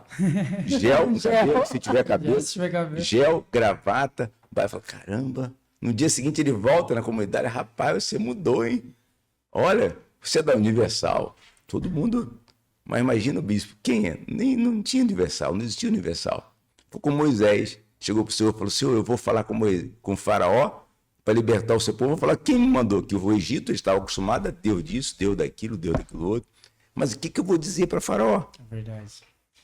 Gel no cabelo, se tiver cabelo. Se tiver cabelo. Gel, gravata. Vai falar, caramba. No dia seguinte ele volta na comunidade, rapaz, você mudou, hein? Olha, você é da Universal. Todo mundo... Mas imagina o bispo. Quem é? Não tinha Universal, não existia Universal. Foi com Moisés. Chegou para o Senhor e falou, Senhor, eu vou falar com o faraó para libertar o seu povo. Eu vou falar, quem me mandou? Que o Egito estava acostumado a Deus disso, Deus daquilo outro. Mas o que eu vou dizer para faraó? É verdade.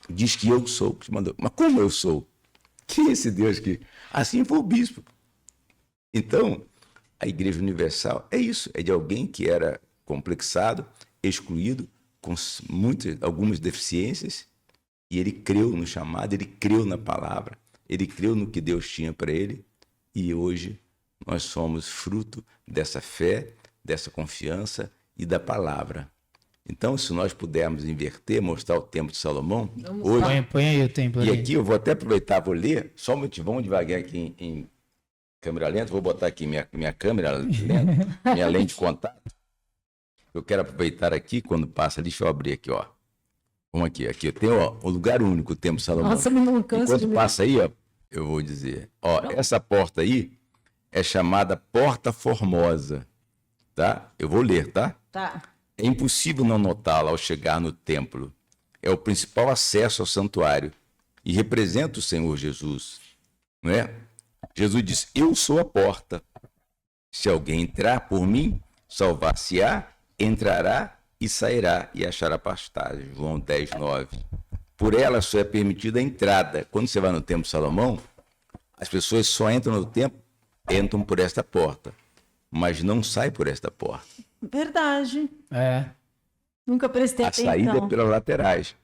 Diz que eu sou que te mandou. Mas como eu sou? Quem é esse Deus que... Assim foi o bispo. Então, a Igreja Universal é isso. É de alguém que era complexado, excluído, com algumas deficiências, e ele creu no chamado, ele creu na palavra, ele creu no que Deus tinha para ele, e hoje nós somos fruto dessa fé, dessa confiança e da palavra. Então, se nós pudermos inverter, mostrar o Templo de Salomão, hoje... Põe aí o templo. E aqui eu vou até aproveitar, vou ler, só vamos devagar aqui em câmera lenta, vou botar aqui minha câmera lenta, minha lente de contato. Eu quero aproveitar aqui, quando passa, deixa eu abrir aqui, ó. Vamos aqui eu tenho, ó, o lugar único, o Templo de Salomão. Nossa, me não canso Enquanto passa aí, ó, eu vou dizer, ó, essa porta aí é chamada Porta Formosa, tá? Eu vou ler, tá? Tá. É impossível não notá-la ao chegar no templo. É o principal acesso ao santuário e representa o Senhor Jesus, não é? Jesus diz, eu sou a porta. Se alguém entrar por mim, salvar-se-á, entrará e sairá e achará pastagem. João 10, 9. Por ela só é permitida a entrada. Quando você vai no Templo de Salomão, as pessoas só entram no templo, entram por esta porta, mas não saem por esta porta. Verdade. É. Nunca prestei A atenção. saída é pelas laterais.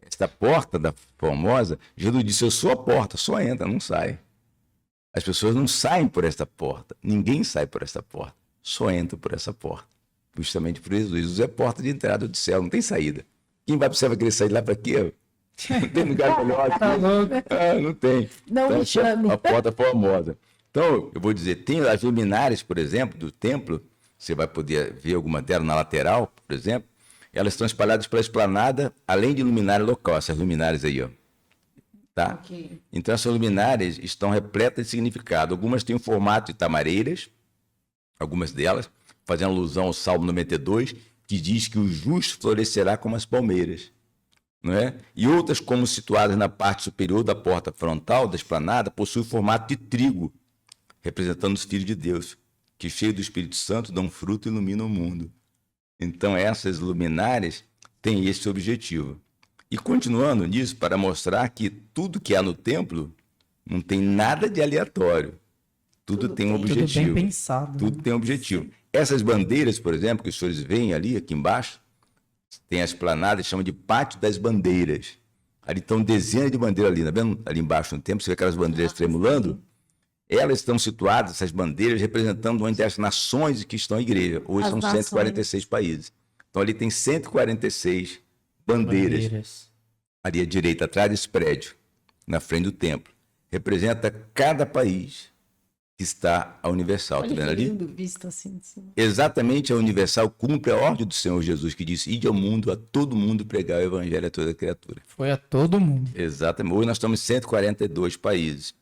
Esta porta da Formosa, Jesus disse, eu sou a porta, só entra, não sai. As pessoas não saem por esta porta. Ninguém sai por esta porta. Só entra por essa porta. Justamente por isso, Jesus é a porta de entrada do céu, não tem saída. Quem vai para o céu vai querer sair lá para quê? Não tem lugar melhor. Tá louco. Não tem. Não Então, me chame. a porta formosa. Então, eu vou dizer, tem as luminárias, por exemplo, do templo, você vai poder ver alguma delas na lateral, por exemplo, elas estão espalhadas pela esplanada, além de luminária local, essas luminárias aí, ó. Tá? Ok. Então, essas luminárias estão repletas de significado. Algumas têm o formato de tamareiras, algumas delas, fazendo alusão ao Salmo 92, que diz que o justo florescerá como as palmeiras. Não é? E outras, como situadas na parte superior da porta frontal da esplanada, possuem o formato de trigo, representando os filhos de Deus, que, cheios do Espírito Santo, dão fruto e iluminam o mundo. Então, essas luminárias têm esse objetivo. E continuando nisso, para mostrar que tudo que há no templo não tem nada de aleatório. Tudo tem um objetivo. Tudo bem pensado. Tudo tem um objetivo. Essas bandeiras, por exemplo, que os senhores veem ali, aqui embaixo, tem a esplanada, chama de Pátio das Bandeiras. Ali estão dezenas de bandeiras ali, tá vendo? Ali embaixo no templo, você vê aquelas bandeiras tremulando. Elas estão situadas, essas bandeiras, representando uma das nações que estão na igreja. Hoje As são nações. 146 países. Então ali tem 146 bandeiras. Ali à direita, atrás desse prédio, na frente do templo. Representa cada país. que está a Universal. Olha Tá vendo que ali? lindo visto assim de cima. Exatamente, a Universal cumpre a ordem do Senhor Jesus, que disse: ide ao mundo, a todo mundo pregar o evangelho a toda criatura. Foi a todo mundo. Exatamente. Hoje nós estamos em 142 países.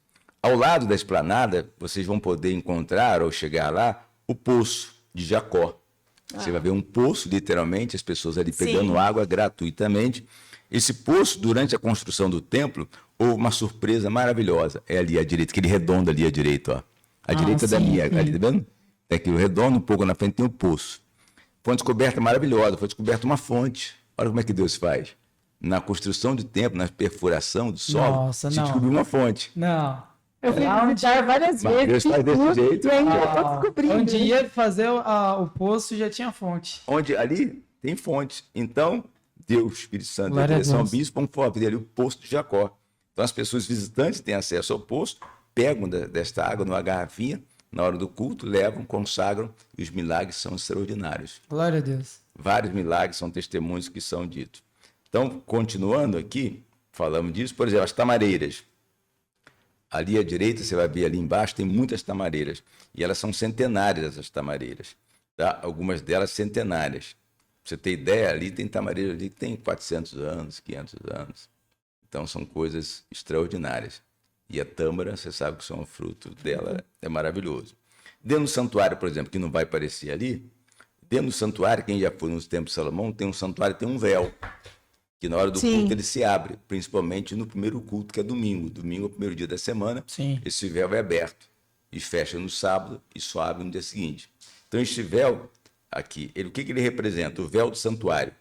Ao lado da esplanada, vocês vão poder encontrar, ou chegar lá, o Poço de Jacó. Você vai ver um poço, literalmente, as pessoas ali pegando Sim. água gratuitamente. Esse poço, durante a construção do templo, houve uma surpresa maravilhosa. É ali à direita, aquele redondo ali à direita, ó. À direita da sim, minha, sim. ali, tá vendo? É aquele redondo, um pouco na frente tem o poço. Foi uma descoberta maravilhosa, foi descoberta uma fonte. Olha como é que Deus faz. Na construção do templo, na perfuração do solo, Nossa, se não. descobriu uma fonte. Não. Eu fui Lá visitar várias Mas vezes. Deus faz desse tudo, jeito. E ainda eu tô Ah, descobrindo. onde ia fazer o poço já tinha fonte. Onde ali tem fonte. Então, Deus, Espírito Santo, Glória a São Deus. Bispo, vão fazer ali o poço de Jacó. Então, as pessoas visitantes têm acesso ao poço, pegam desta água numa garrafinha, na hora do culto, levam, consagram, e os milagres são extraordinários. Glória a Deus. Vários milagres são testemunhos que são ditos. Então, continuando aqui, falamos disso, por exemplo, as tamareiras. Ali à direita, você vai ver ali embaixo, tem muitas tamareiras. E elas são centenárias, essas tamareiras. Tá? Algumas delas centenárias. Pra você ter ideia, ali tem tamareira ali que tem 400 anos, 500 anos. Então, são coisas extraordinárias. E a tâmara, você sabe que são o fruto dela, é maravilhoso. Dentro do santuário, por exemplo, que não vai aparecer ali, dentro do santuário, quem já foi nos templos de Salomão, tem um santuário, tem um véu, que na hora do Sim. culto ele se abre, principalmente no primeiro culto, que é domingo. Domingo é o primeiro dia da semana, Sim. esse véu é aberto e fecha no sábado e só abre no dia seguinte. Então, este véu aqui, o que ele representa? O véu do santuário.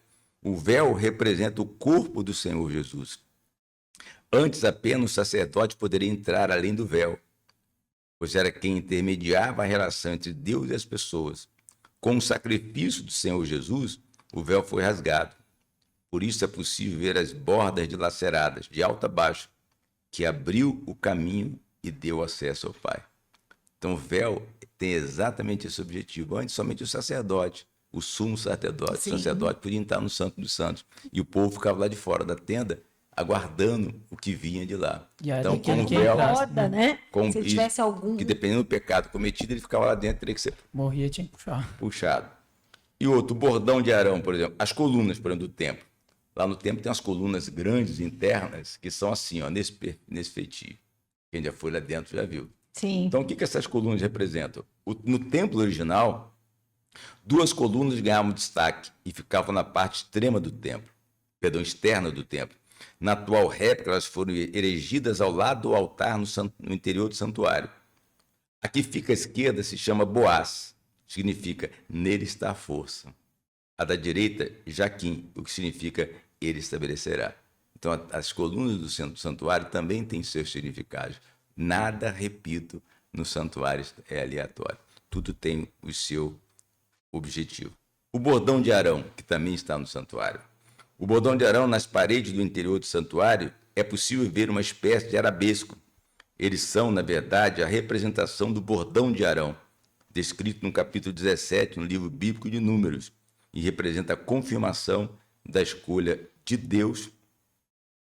O véu representa o corpo do Senhor Jesus. Antes, apenas o sacerdote poderia entrar além do véu, pois era quem intermediava a relação entre Deus e as pessoas. Com o sacrifício do Senhor Jesus, o véu foi rasgado. Por isso é possível ver as bordas dilaceradas, de alto a baixo, que abriu o caminho e deu acesso ao Pai. Então, o véu tem exatamente esse objetivo. Antes, somente o sacerdote, o sumo sacerdote, Sim. o sacerdote podia entrar no Santo dos Santos. E o povo ficava lá de fora da tenda, aguardando o que vinha de lá. E aí, Então, aquele com o que véu, entrasse, Roda, né? com- Se e- tivesse algum. que dependendo do pecado cometido, ele ficava lá dentro, teria que ser Morria, tinha que puxar. puxado. E outro, o bordão de Arão, por exemplo, as colunas, por exemplo, do templo. Lá no templo tem umas colunas grandes, internas, que são assim, ó, nesse feitio. Quem já foi lá dentro já viu. Sim. Então, o que essas colunas representam? No templo original, duas colunas ganhavam destaque e ficavam na parte extrema do templo, externa do templo. Na atual réplica, elas foram erigidas ao lado do altar no interior do santuário. A que fica à esquerda se chama Boaz, significa nele está a força. A da direita, Jaquim, o que significa ele estabelecerá. Então, as colunas do centro do santuário também têm seus significados. Nada, repito, no santuário é aleatório. Tudo tem o seu objetivo. O bordão de Arão, que também está no santuário. O bordão de Arão, nas paredes do interior do santuário, é possível ver uma espécie de arabesco. Eles são, na verdade, a representação do bordão de Arão, descrito no capítulo 17, no livro bíblico de Números, e representa a confirmação da escolha de Deus,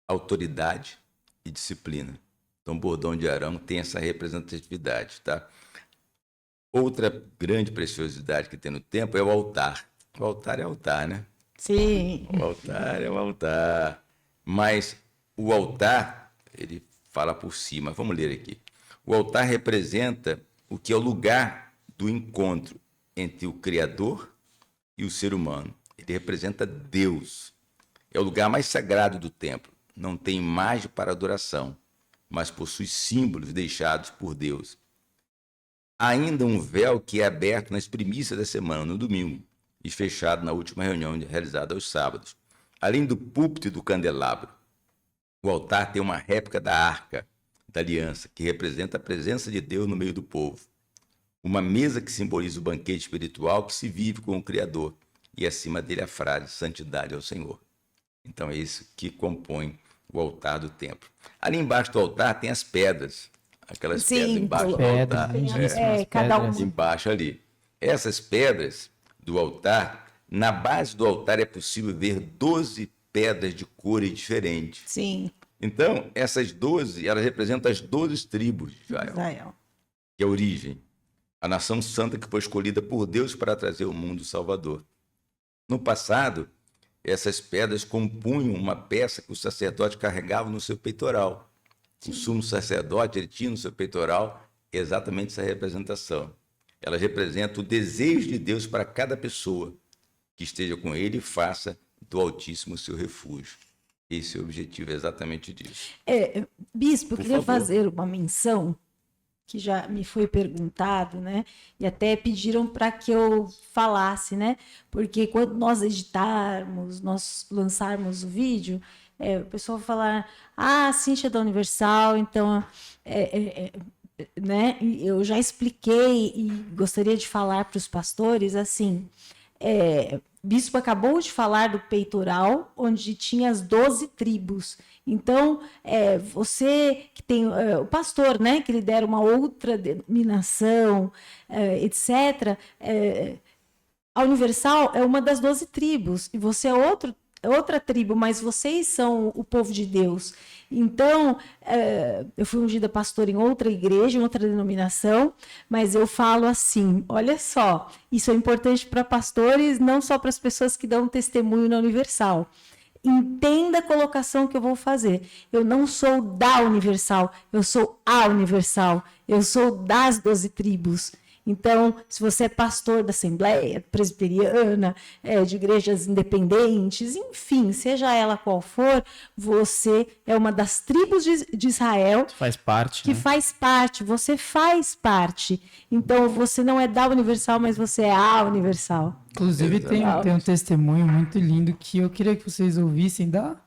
autoridade e disciplina. Então, o bordão de Arão tem essa representatividade, tá? Outra grande preciosidade que tem no templo é o altar. O altar é altar, né? Sim. O altar é o altar. Mas o altar, ele fala por cima. Vamos ler aqui. O altar representa o que é o lugar do encontro entre o Criador e o ser humano. Ele representa Deus. É o lugar mais sagrado do templo. Não tem imagem para adoração, mas possui símbolos deixados por Deus. Há ainda um véu que é aberto nas primícias da semana, no domingo, e fechado na última reunião realizada aos sábados. Além do púlpito e do candelabro, o altar tem uma réplica da arca da aliança, que representa a presença de Deus no meio do povo. Uma mesa que simboliza o banquete espiritual que se vive com o Criador, e acima dele a frase, santidade ao Senhor. Então é isso que compõe o altar do templo. Ali embaixo do altar tem as pedras, aquelas Sim, pedras embaixo do Pedras, altar. lindíssimas cada pedras. Embaixo ali. Essas pedras do altar, na base do altar é possível ver 12 pedras de cores diferentes. Sim. Então, essas 12, elas representam as 12 tribos de Israel, Israel. que é a origem, a nação santa que foi escolhida por Deus para trazer ao mundo o Salvador. No passado, essas pedras compunham uma peça que o sacerdote carregava no seu peitoral. Sim. O sumo sacerdote, ele tinha no seu peitoral exatamente essa representação. Ela representa o desejo de Deus para cada pessoa que esteja com ele e faça do Altíssimo seu refúgio. Esse é o objetivo exatamente disso. Bispo, eu queria favor. fazer uma menção que já me foi perguntado, né? E até pediram para que eu falasse, né? Porque quando nós editarmos, nós lançarmos o vídeo, o pessoal vai falar, Cíntia é da Universal, então, né? Eu já expliquei e gostaria de falar para os pastores, assim, Bispo acabou de falar do peitoral, onde tinha as 12 tribos. Então, você que tem o pastor, né, que lidera uma outra denominação, etc., a Universal é uma das 12 tribos, e você é outra tribo, mas vocês são o povo de Deus. Então, eu fui ungida pastora em outra igreja, em outra denominação, mas eu falo assim, olha só, isso é importante para pastores, não só para as pessoas que dão testemunho na Universal. Entenda a colocação que eu vou fazer. Eu não sou da Universal, eu sou a Universal, eu sou das 12 tribos. Então, se você é pastor da Assembleia Presbiteriana, de igrejas independentes, enfim, seja ela qual for, você é uma das tribos de Israel. Faz parte. Que né? faz parte, você faz parte. Então, você não é da Universal, mas você é a Universal. Inclusive, tem um testemunho muito lindo que eu queria que vocês ouvissem da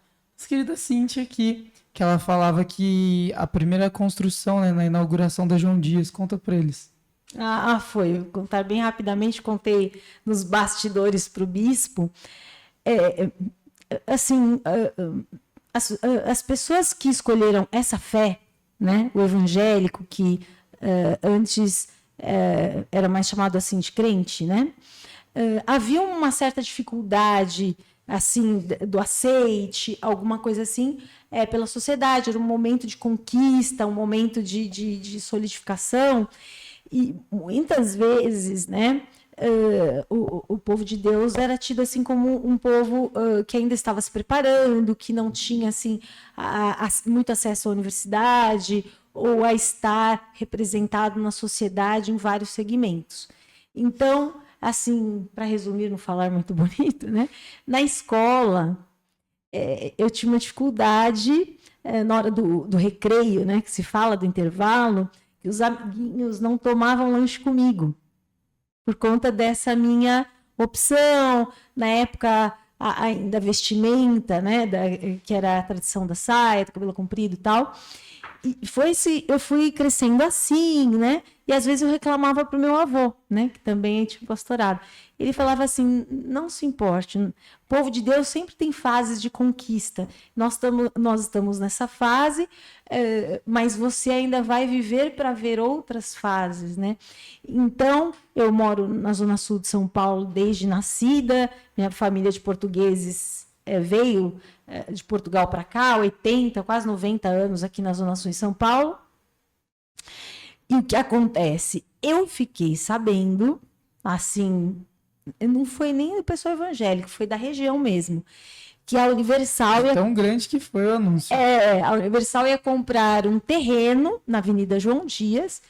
querida Cíntia aqui, que ela falava que a primeira construção, né, na inauguração da João Dias, conta para eles. Foi. Vou contar bem rapidamente, contei nos bastidores para o bispo. Assim, as pessoas que escolheram essa fé, né, o evangélico, que antes era mais chamado assim de crente, né, havia uma certa dificuldade assim do aceite, alguma coisa assim, pela sociedade. Era um momento de conquista, um momento de solidificação. E muitas vezes, né, o povo de Deus era tido assim como um povo que ainda estava se preparando, que não tinha assim muito acesso à universidade ou a estar representado na sociedade em vários segmentos. Então, assim, para resumir, não falar muito bonito, né, na escola eu tinha uma dificuldade na hora do recreio, né, que se fala do intervalo, que os amiguinhos não tomavam lanche comigo, por conta dessa minha opção, na época ainda vestimenta, né, que era a tradição da saia, do cabelo comprido e tal. E eu fui crescendo assim, né? E às vezes eu reclamava para o meu avô, né? Que também tinha pastorado. Ele falava assim, não se importe, o povo de Deus sempre tem fases de conquista. Nós estamos nessa fase, mas você ainda vai viver para ver outras fases, né? Então, eu moro na Zona Sul de São Paulo desde nascida, minha família de portugueses veio de Portugal para cá, 80, quase 90 anos aqui na Zona Sul de São Paulo. E o que acontece? Eu fiquei sabendo, assim, não foi nem do pessoal evangélico, foi da região mesmo, que a Universal... Tão grande que foi o anúncio. A Universal ia comprar um terreno na Avenida João Dias,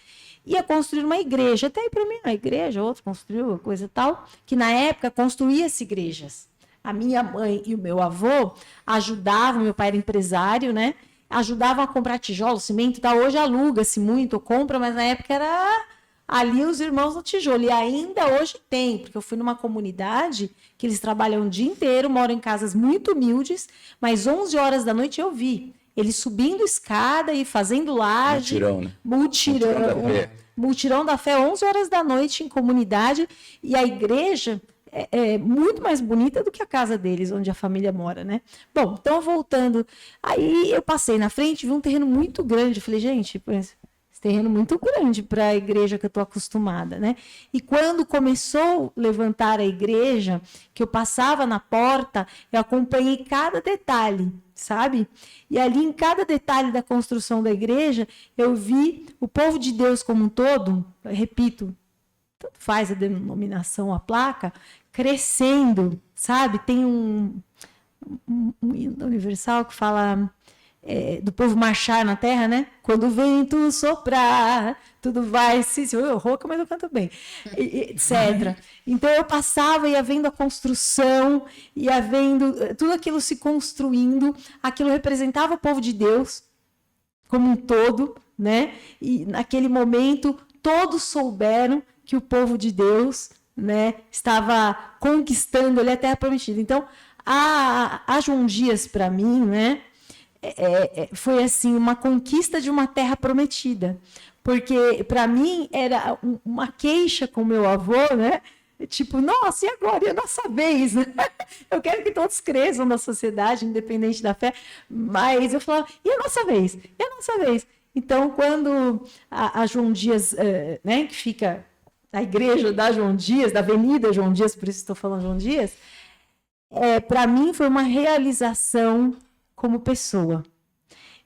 ia construir uma igreja, até aí para mim, uma igreja, outro construiu, coisa e tal, que na época construía-se igrejas. A minha mãe e o meu avô ajudavam, meu pai era empresário, né? Ajudavam a comprar tijolo, cimento e tal. Hoje aluga-se muito, compra, mas na época era ali os irmãos no tijolo. E ainda hoje tem, porque eu fui numa comunidade que eles trabalham o dia inteiro, moram em casas muito humildes, mas 11 horas da noite eu vi eles subindo escada e fazendo laje. Mutirão, né? Mutirão da fé, 11 horas da noite em comunidade. E a igreja... é muito mais bonita do que a casa deles, onde a família mora, né? Bom, então voltando, aí eu passei na frente, vi um terreno muito grande, eu falei, gente, esse terreno muito grande para a igreja que eu estou acostumada, né? E quando começou a levantar a igreja, que eu passava na porta, eu acompanhei cada detalhe, sabe? E ali, em cada detalhe da construção da igreja, eu vi o povo de Deus como um todo, eu repito, tanto faz a denominação, a placa, crescendo, sabe? Tem um hino universal que fala do povo marchar na terra, né? Quando o vento soprar, tudo vai se... Eu rouca, mas eu canto bem, etc. Então eu passava, ia vendo a construção, ia vendo tudo aquilo se construindo, aquilo representava o povo de Deus como um todo, né? E naquele momento todos souberam que o povo de Deus, né, estava conquistando ali a terra prometida. Então, a João Dias, para mim, né, foi assim uma conquista de uma terra prometida, porque para mim era uma queixa com meu avô, né? Tipo, nossa, e agora? E a nossa vez? Né? Eu quero que todos cresçam na sociedade, independente da fé, mas eu falava, e a nossa vez? E a nossa vez? Então, quando a João Dias, né, que fica a igreja da João Dias, da Avenida João Dias, por isso estou falando João Dias, para mim foi uma realização como pessoa.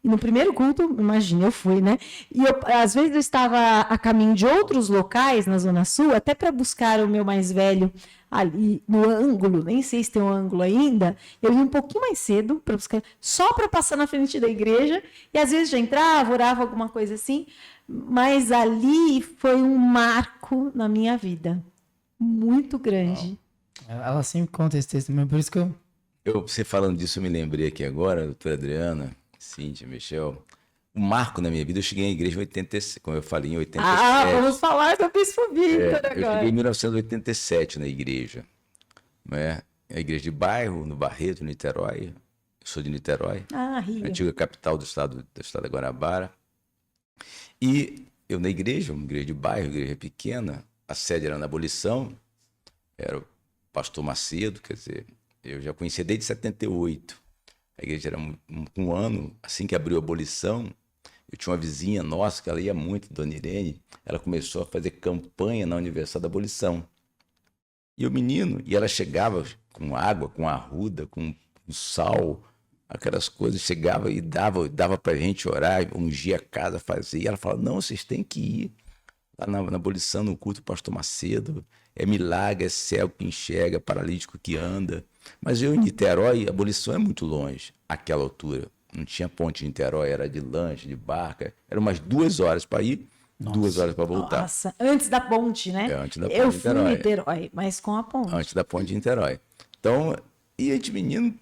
E no primeiro culto, imagina, eu fui, né? E às vezes eu estava a caminho de outros locais na Zona Sul, até para buscar o meu mais velho ali no ângulo, nem sei se tem um ângulo ainda, eu ia um pouquinho mais cedo para buscar, só para passar na frente da igreja, e às vezes já entrava, orava alguma coisa assim, mas ali foi um marco na minha vida, muito grande. Ela sempre conta esse testemunho, por isso que Você falando disso, eu me lembrei aqui agora, doutora Adriana, Cíntia, Michel. O marco na minha vida, eu cheguei à igreja em 87, como eu falei, em 87. Vamos falar do Bispo Vitor agora. Eu cheguei em 1987 na igreja. Né? A igreja de bairro, no Barreto, Niterói. Eu sou de Niterói, Rio. antiga capital do estado da Guanabara. E eu na igreja, uma igreja de bairro, igreja pequena, a sede era na Abolição, era o pastor Macedo, quer dizer, eu já conhecia desde 78. A igreja era um ano, assim que abriu a Abolição, eu tinha uma vizinha nossa, que ela ia muito, Dona Irene, ela começou a fazer campanha na Universal da Abolição. E o menino, e ela chegava com água, com arruda, com sal, aquelas coisas, chegava e dava pra gente orar, ungia a casa, fazia. E ela falava, não, vocês têm que ir lá na Abolição, no culto do pastor Macedo, é milagre, é cego que enxerga, paralítico que anda. Mas eu em Niterói, a Abolição é muito longe, àquela altura. Não tinha ponte em Niterói, era de lanche, de barca. Era umas 2 horas para ir, 2 horas para voltar. Nossa, antes da ponte, né? Antes da ponte eu de fui Niterói. em Niterói, mas com a ponte. Antes da ponte de Niterói. Então, e a gente menino,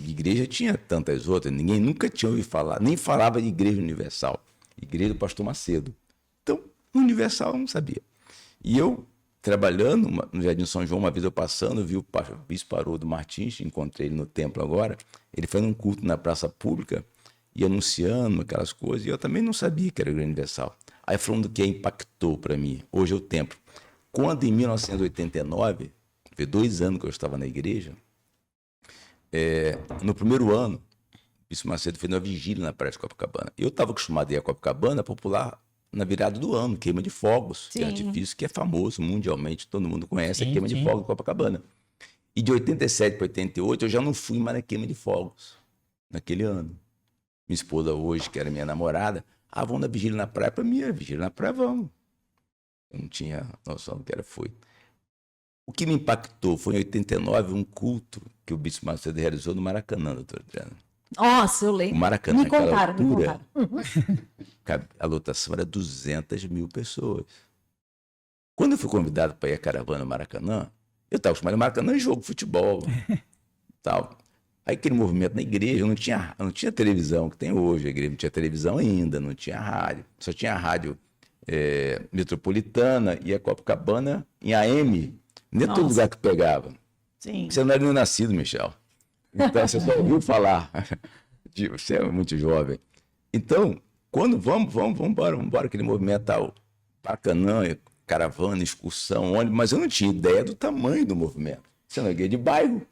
igreja tinha tantas outras, ninguém nunca tinha ouvido falar, nem falava de Igreja Universal. Igreja do pastor Macedo. Então, Universal eu não sabia. E eu, trabalhando no Jardim São João, uma vez eu passando, vi o bispo Haroldo Martins, encontrei ele no templo agora, ele foi num culto na praça pública e anunciando aquelas coisas, e eu também não sabia que era a Igreja Universal. Aí falando do que impactou para mim, hoje é o templo. Quando em 1989, foi 2 anos que eu estava na igreja, no primeiro ano, o bispo Macedo fez uma vigília na praia de Copacabana. Eu estava acostumado a ir a Copacabana popular na virada do ano, queima de fogos, que é artifício que é famoso mundialmente, todo mundo conhece, a queima de fogos de Copacabana. E de 87 para 88 eu já não fui mais na queima de fogos, naquele ano. Minha esposa hoje, que era minha namorada, vamos na vigília na praia, para mim, vigília na praia, vamos. Eu não tinha noção do que era, foi. O que me impactou foi em 89 um culto que o bispo Macedo realizou no Maracanã, doutora Adriana. Nossa, eu lembro. O Maracanã, me contaram. A lotação era 200 mil pessoas. Quando eu fui convidado para ir à caravana no Maracanã, eu estava acostumado no Maracanã jogo, futebol, tal. Aí aquele movimento na igreja, não tinha televisão que tem hoje, a igreja não tinha televisão ainda, não tinha rádio, só tinha a rádio metropolitana e a Copacabana em AM, nem todo lugar que pegava. Sim. Você não era nem nascido, Michel. Então, você só ouviu falar. Você é muito jovem. Então, quando vamos embora, aquele movimento tal, Maracanã, caravana, excursão, ônibus, mas eu não tinha ideia do tamanho do movimento. Você não é guia de bairro.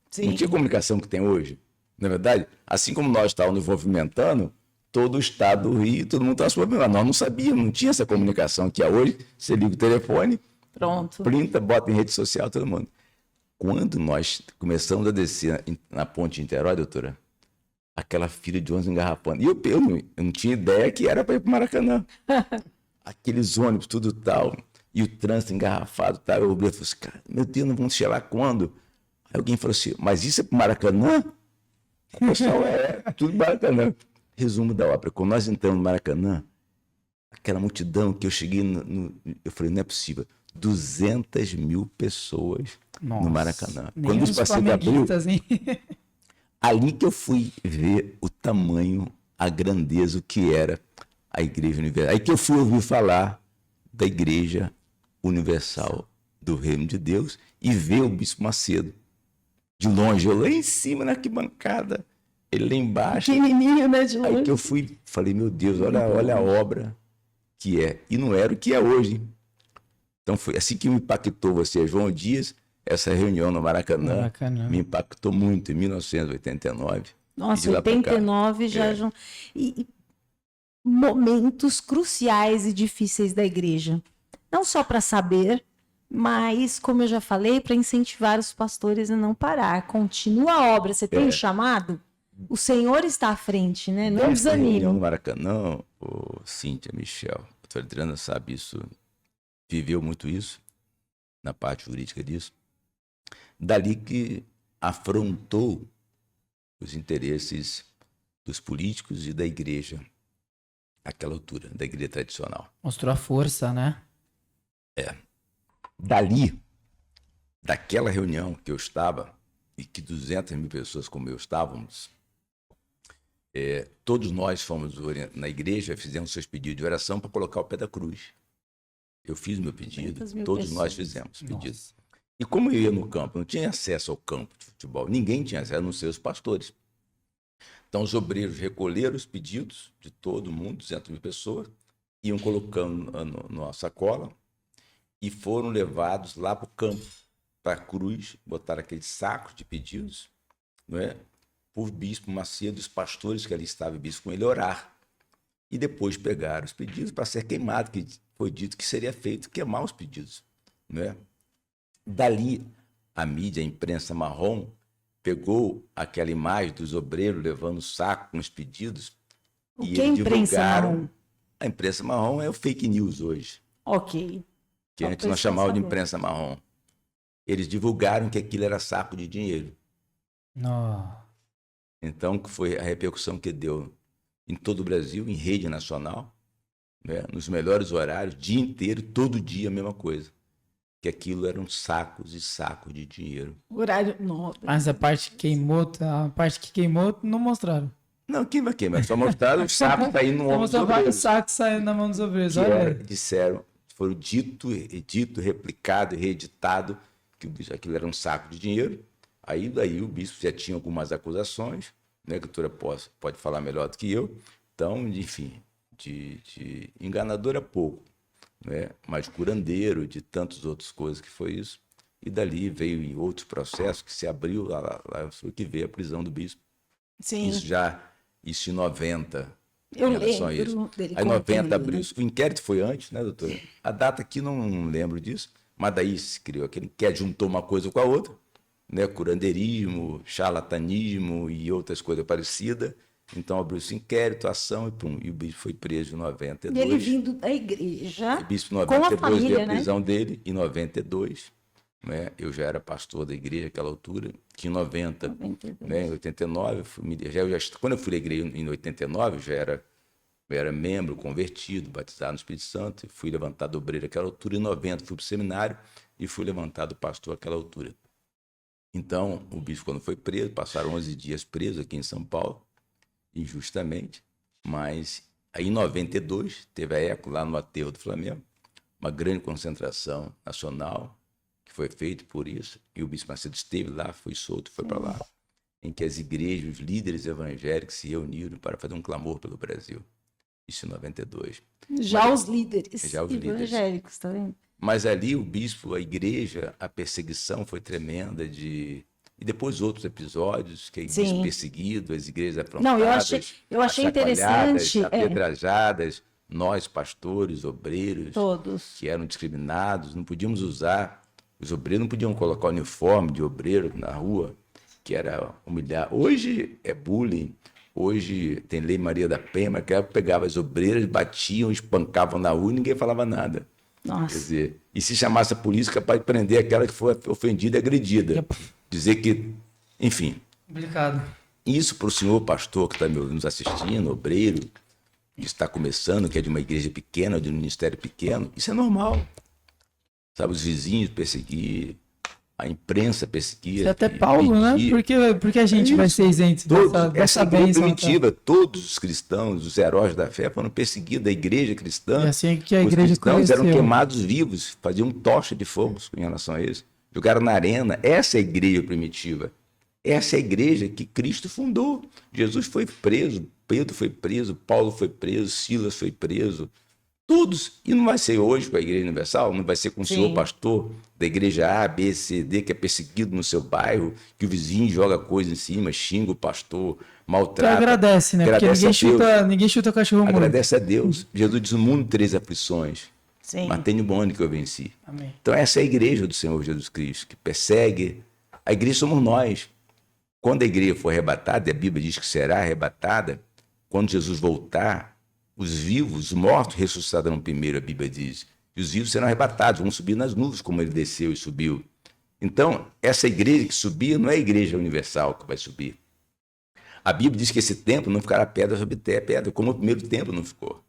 Sim. Não tinha comunicação que tem hoje. Na verdade, assim como nós estávamos nos movimentando, todo o estado do Rio, todo mundo estava se movimentando. Nós não sabíamos, não tinha essa comunicação que há hoje. Você liga o telefone, pronto, printa, bota em rede social, todo mundo. Quando nós começamos a descer na ponte de Niterói, doutora, aquela fila de ônibus engarrafando. E eu não tinha ideia que era para ir para o Maracanã. Aqueles ônibus, tudo tal, e o trânsito engarrafado, tal. Eu falei assim, cara, meu Deus, não vamos chegar lá quando? Aí alguém falou assim, mas isso é para o Maracanã? O pessoal, tudo Maracanã. Resumo da ópera, quando nós entramos no Maracanã, aquela multidão que eu cheguei eu falei, não é possível, 200 mil pessoas no Maracanã. Quando os passeio abriu, ali que eu fui ver o tamanho, a grandeza, o que era a Igreja Universal. Aí que eu fui ouvir falar da Igreja Universal do Reino de Deus e ver o Bispo Macedo. De longe, eu lá em cima na arquibancada, ele lá embaixo. Pequenininho, né, de longe. Aí que eu fui, falei, meu Deus, olha a obra que é. E não era o que é hoje. Hein? Então foi assim que me impactou você, João Dias, essa reunião no Maracanã. Me impactou muito em 1989. Nossa, 89 já... É. E momentos cruciais e difíceis da igreja. Não só para saber, mas, como eu já falei, para incentivar os pastores a não parar. Continua a obra. Você tem um chamado? O Senhor está à frente, né? Não desanime. Reunião no Maracanã, Cíntia, Michel, a doutora Adriana sabe isso, viveu muito isso, na parte jurídica disso. Dali que afrontou os interesses dos políticos e da igreja, àquela altura, da igreja tradicional. Mostrou a força, né? Dali, daquela reunião que eu estava, e que 200 mil pessoas como eu estávamos, todos nós fomos na igreja, fizemos seus pedidos de oração para colocar o pé da cruz. Eu fiz meu pedido, todos nós fizemos pedido. Nossa. E como eu ia no campo, não tinha acesso ao campo de futebol, ninguém tinha acesso, a não ser os pastores. Então os obreiros recolheram os pedidos de todo mundo, 200 mil pessoas, iam colocando na sacola e foram levados lá para o campo, para a cruz, botaram aqueles sacos de pedidos, não é? Por Bispo Macedo, os pastores que ali estavam, bispo com ele, orar. E depois pegaram os pedidos para ser queimado, que foi dito que seria feito queimar os pedidos, não é? Dali, a mídia, a imprensa marrom, pegou aquela imagem dos obreiros levando o saco com os pedidos e eles divulgaram. A imprensa marrom é o fake news hoje. Ok. Que antes nós chamávamos de imprensa marrom. Eles divulgaram que aquilo era saco de dinheiro. Não. Então, que foi a repercussão que deu em todo o Brasil, em rede nacional, né? Nos melhores horários, dia inteiro, todo dia a mesma coisa. Que aquilo eram sacos e sacos de dinheiro. Horário nobre. Mas a parte que queimou, não mostraram. Não, quem vai queimar? Só mostraram os sacos saindo no ombro dos obreiros. Vários sacos saindo na mão dos obreiros. Disseram, foram dito, replicado e reeditado que aquilo era um saco de dinheiro. Aí daí o bispo já tinha algumas acusações, né, que a doutora pode falar melhor do que eu. Então, enfim, de enganador é pouco, né, mas curandeiro, de tantas outras coisas que foi isso. E dali veio em outros processos que se abriu, lá foi que veio a prisão do bispo. Sim. Isso em 90. Eu lembro dele. Aí 90 abriu. O inquérito foi antes, né, doutora? A data aqui não lembro disso, mas daí se criou aquele inquérito, juntou uma coisa com a outra, né, curandeirismo, charlatanismo e outras coisas parecidas. Então abriu esse inquérito, ação e pum. E o bispo foi preso em 92. E ele vindo da igreja. O bispo em 92 com a família, veio a prisão dele em 92. Né? Eu já era pastor da igreja naquela altura, que em 90, né, em 89, quando eu fui à igreja em 89, eu era membro, convertido, batizado no Espírito Santo, fui levantado obreiro naquela altura. Em 90 fui para o seminário e fui levantado pastor naquela altura. Então, o bispo, quando foi preso, passaram 11 dias preso aqui em São Paulo, injustamente, mas aí em 92 teve a ECO lá no aterro do Flamengo, uma grande concentração nacional, foi feito por isso, e o bispo Macedo esteve lá, foi solto, foi para lá, em que as igrejas, os líderes evangélicos se reuniram para fazer um clamor pelo Brasil. Isso em 92. Os líderes evangélicos, tá vendo? Mas ali o bispo, a igreja, a perseguição foi tremenda e depois outros episódios, que é bispo perseguido, as igrejas afrontadas. Não, eu achei interessante. Apedrejadas, nós, pastores, obreiros, todos que eram discriminados, não podíamos usar. Os obreiros não podiam colocar uniforme de obreiro na rua, que era humilhar. Hoje é bullying, Hoje tem Lei Maria da Penha, mas que pegava as obreiras, batiam, espancavam na rua e ninguém falava nada. Quer Nossa. dizer, e se chamasse a polícia, capaz de prender aquela que foi ofendida e agredida. Dizer que, enfim, Complicado. isso para o senhor pastor que está nos assistindo, obreiro, que está começando, que é de uma igreja pequena, de um ministério pequeno, isso é normal. Sabe, os vizinhos perseguir, a imprensa perseguir. Isso é até Paulo, né? Porque a gente vai ser isento dessa igreja bênção. primitiva, todos os cristãos, os heróis da fé foram perseguidos, a igreja cristã. E assim que a Os igreja cristãos eram conheceu. queimados vivos, faziam tocha de fogo em relação a eles. Jogaram na arena. Essa é a igreja primitiva. Essa é a igreja que Cristo fundou. Jesus foi preso, Pedro foi preso, Paulo foi preso, Silas foi preso. Todos. E não vai ser hoje com a Igreja Universal, não vai ser com o senhor pastor da igreja A, B, C, D, que é perseguido no seu bairro, que o vizinho joga coisa em cima, xinga o pastor, Tu maltrata. agradece, né? Agradece Porque ninguém chuta cachorro morto. Agradece a Deus. Jesus diz: no mundo tereis aflições, Sim. mas tenho bom ânimo que eu venci. Amém. Então essa é a igreja do Senhor Jesus Cristo, que persegue. A igreja somos nós. Quando a igreja for arrebatada, e a Bíblia diz que será arrebatada, quando Jesus voltar, os vivos, os mortos ressuscitarão primeiro, a Bíblia diz. E os vivos serão arrebatados, vão subir nas nuvens, como ele desceu e subiu. Então, essa igreja que subia não é a igreja universal que vai subir. A Bíblia diz que esse templo não ficará pedra sobre pedra, como o primeiro templo não ficou.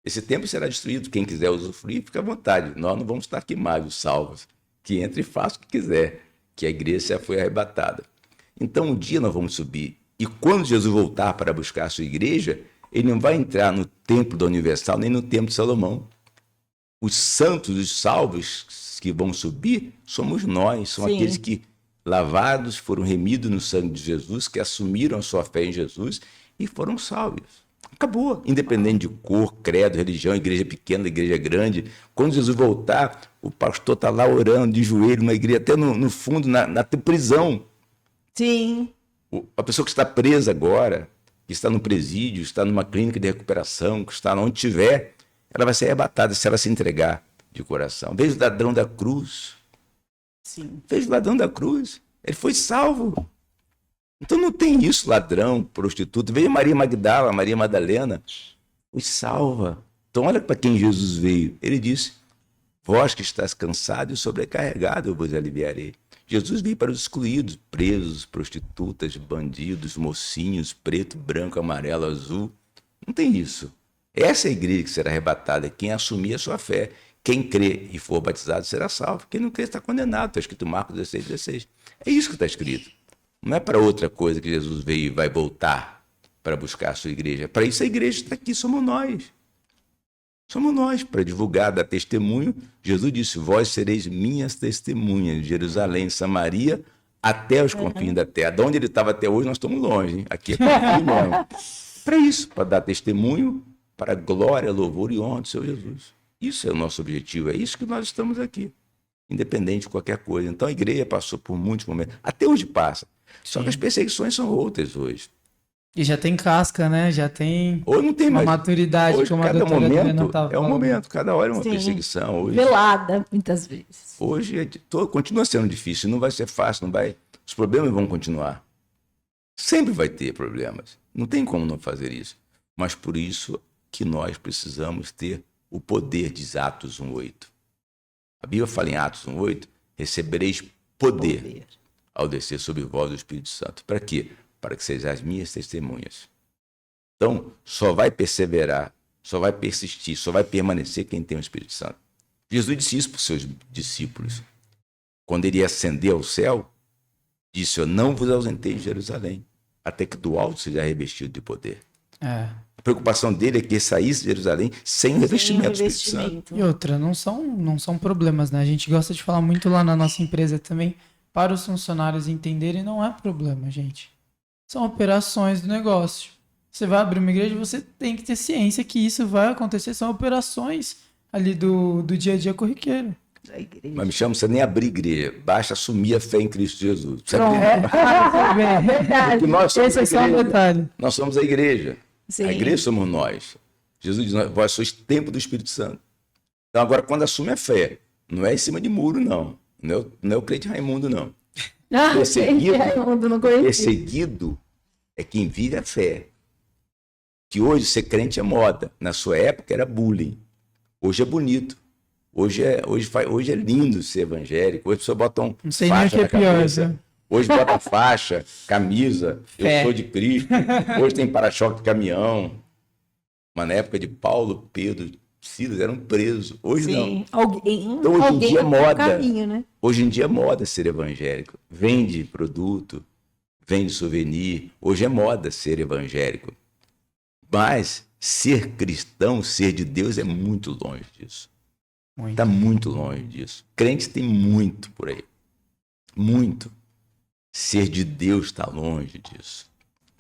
Esse templo será destruído. Quem quiser usufruir, fica à vontade. Nós não vamos estar aqui mais, os salvos. Que entre e faça o que quiser, que a igreja já foi arrebatada. Então, um dia nós vamos subir. E quando Jesus voltar para buscar a sua igreja, ele não vai entrar no templo da Universal, nem no templo de Salomão. Os santos, os salvos que vão subir, somos nós. São Sim. aqueles que, lavados, foram remidos no sangue de Jesus, que assumiram a sua fé em Jesus e foram salvos. Acabou. Independente de cor, credo, religião, igreja pequena, igreja grande. Quando Jesus voltar, o pastor está lá orando de joelho na igreja, até no fundo, na prisão. Sim. A pessoa que está presa agora, que está no presídio, está numa clínica de recuperação, que está onde estiver, ela vai ser arrebatada se ela se entregar de coração. Veja o ladrão da cruz. Sim. Veja o ladrão da cruz. Ele foi salvo. Então não tem isso, ladrão, prostituta. Veja Maria Magdala, Maria Madalena. Os salva. Então olha para quem Jesus veio. Ele disse: vós que estás cansado e sobrecarregado, eu vos aliviarei. Jesus veio para os excluídos, presos, prostitutas, bandidos, mocinhos, preto, branco, amarelo, azul. Não tem isso. Essa é a igreja que será arrebatada, quem assumir a sua fé. Quem crê e for batizado será salvo. Quem não crê está condenado. Está escrito em Marcos 16, 16. É isso que está escrito. Não é para outra coisa que Jesus veio e vai voltar para buscar a sua igreja. Para isso a igreja está aqui, somos nós. Somos nós, para divulgar, dar testemunho. Jesus disse: vós sereis minhas testemunhas de Jerusalém, Samaria, até os confins da terra. De onde ele estava até hoje, nós estamos longe, hein? Aqui é confins longe. Para isso, para dar testemunho, para a glória, louvor e honra do Senhor Jesus. Isso é o nosso objetivo, é isso que nós estamos aqui, independente de qualquer coisa. Então a igreja passou por muitos momentos, até hoje passa. Só que as perseguições são outras hoje. E já tem casca, né? Já tem Hoje não tem uma mais. maturidade, Hoje, como a cada doutora Adriana momento estava é um falando. momento, cada hora é uma Sim. perseguição. Hoje, Velada, muitas vezes. hoje continua sendo difícil, não vai ser fácil, não vai. Os problemas vão continuar. Sempre vai ter problemas. Não tem como não fazer isso. Mas por isso que nós precisamos ter o poder, diz Atos 1:8. A Bíblia fala em Atos 1:8, recebereis poder ao descer sobre vós o Espírito Santo. Para quê? Para que sejais minhas testemunhas. Então, só vai perseverar, só vai persistir, só vai permanecer quem tem o Espírito Santo. Jesus disse isso para os seus discípulos. Quando ele ia ascender ao céu, disse: eu não vos ausentei de Jerusalém, até que do alto seja revestido de poder. É. A preocupação dele é que ele saísse de Jerusalém sem revestimento do Espírito Santo. E outra, não são problemas, né? A gente gosta de falar muito lá na nossa empresa também, para os funcionários entenderem, não é problema, gente. São operações do negócio. Você vai abrir uma igreja, você tem que ter ciência que isso vai acontecer, são operações ali do dia a dia corriqueiro. Da igreja. Mas me chama, você nem abrir igreja, basta assumir a fé em Cristo Jesus. Você Pronto. acredita? Verdade. Porque nós somos Esse a é só um igreja. detalhe. Nós somos a igreja. Sim. A igreja somos nós. Jesus diz: vós sois templo do Espírito Santo. Então agora, quando assume a fé, não é em cima de muro, não. Não é o crente Raimundo, não. Ah, Perseguido, gente, Raimundo, não conheci. perseguido é quem vive a fé. que hoje ser crente é moda. Na sua época era bullying. Hoje é bonito. Hoje é lindo ser evangélico. Hoje as pessoas botam Não sei nem o faixa que é na pior, cabeça. né? Hoje bota faixa, camisa, eu É. sou de Cristo. Hoje tem para-choque de caminhão. Mas na época de Paulo, Pedro, Silas eram presos. Hoje não. Sim, alguém, Então, hoje em dia é abriu o moda. caminho, né? Hoje em dia é moda ser evangélico. Vende produto, vende souvenir. Hoje é moda ser evangélico. Mas ser cristão, ser de Deus, é muito longe disso. Muito. Está muito longe disso. Crente tem muito por aí. Muito. Ser de Deus está longe disso.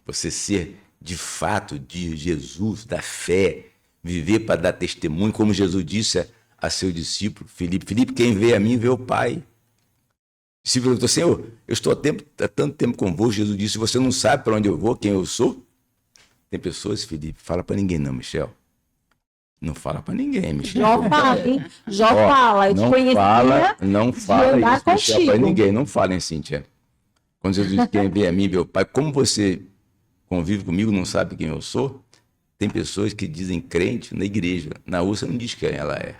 Você ser de fato de Jesus, da fé, viver para dar testemunho, como Jesus disse a seu discípulo Filipe. Filipe, quem vê a mim, vê o Pai. O discípulo perguntou, Senhor, eu estou há tanto tempo convosco. Jesus disse, você não sabe para onde eu vou, quem eu sou? Tem pessoas, Filipe, fala para ninguém não, Michel. Não fala para ninguém, Michel. Jó fala, hein? Jó Ó, fala, eu te conhecia. não de fala andar isso, Michel, para contigo. ninguém. Não falem, Cíntia. Quando Jesus diz quem vê a mim, vê o Pai, como você convive comigo, não sabe quem eu sou? Tem pessoas que dizem crente na igreja. Na rua você não diz quem ela é.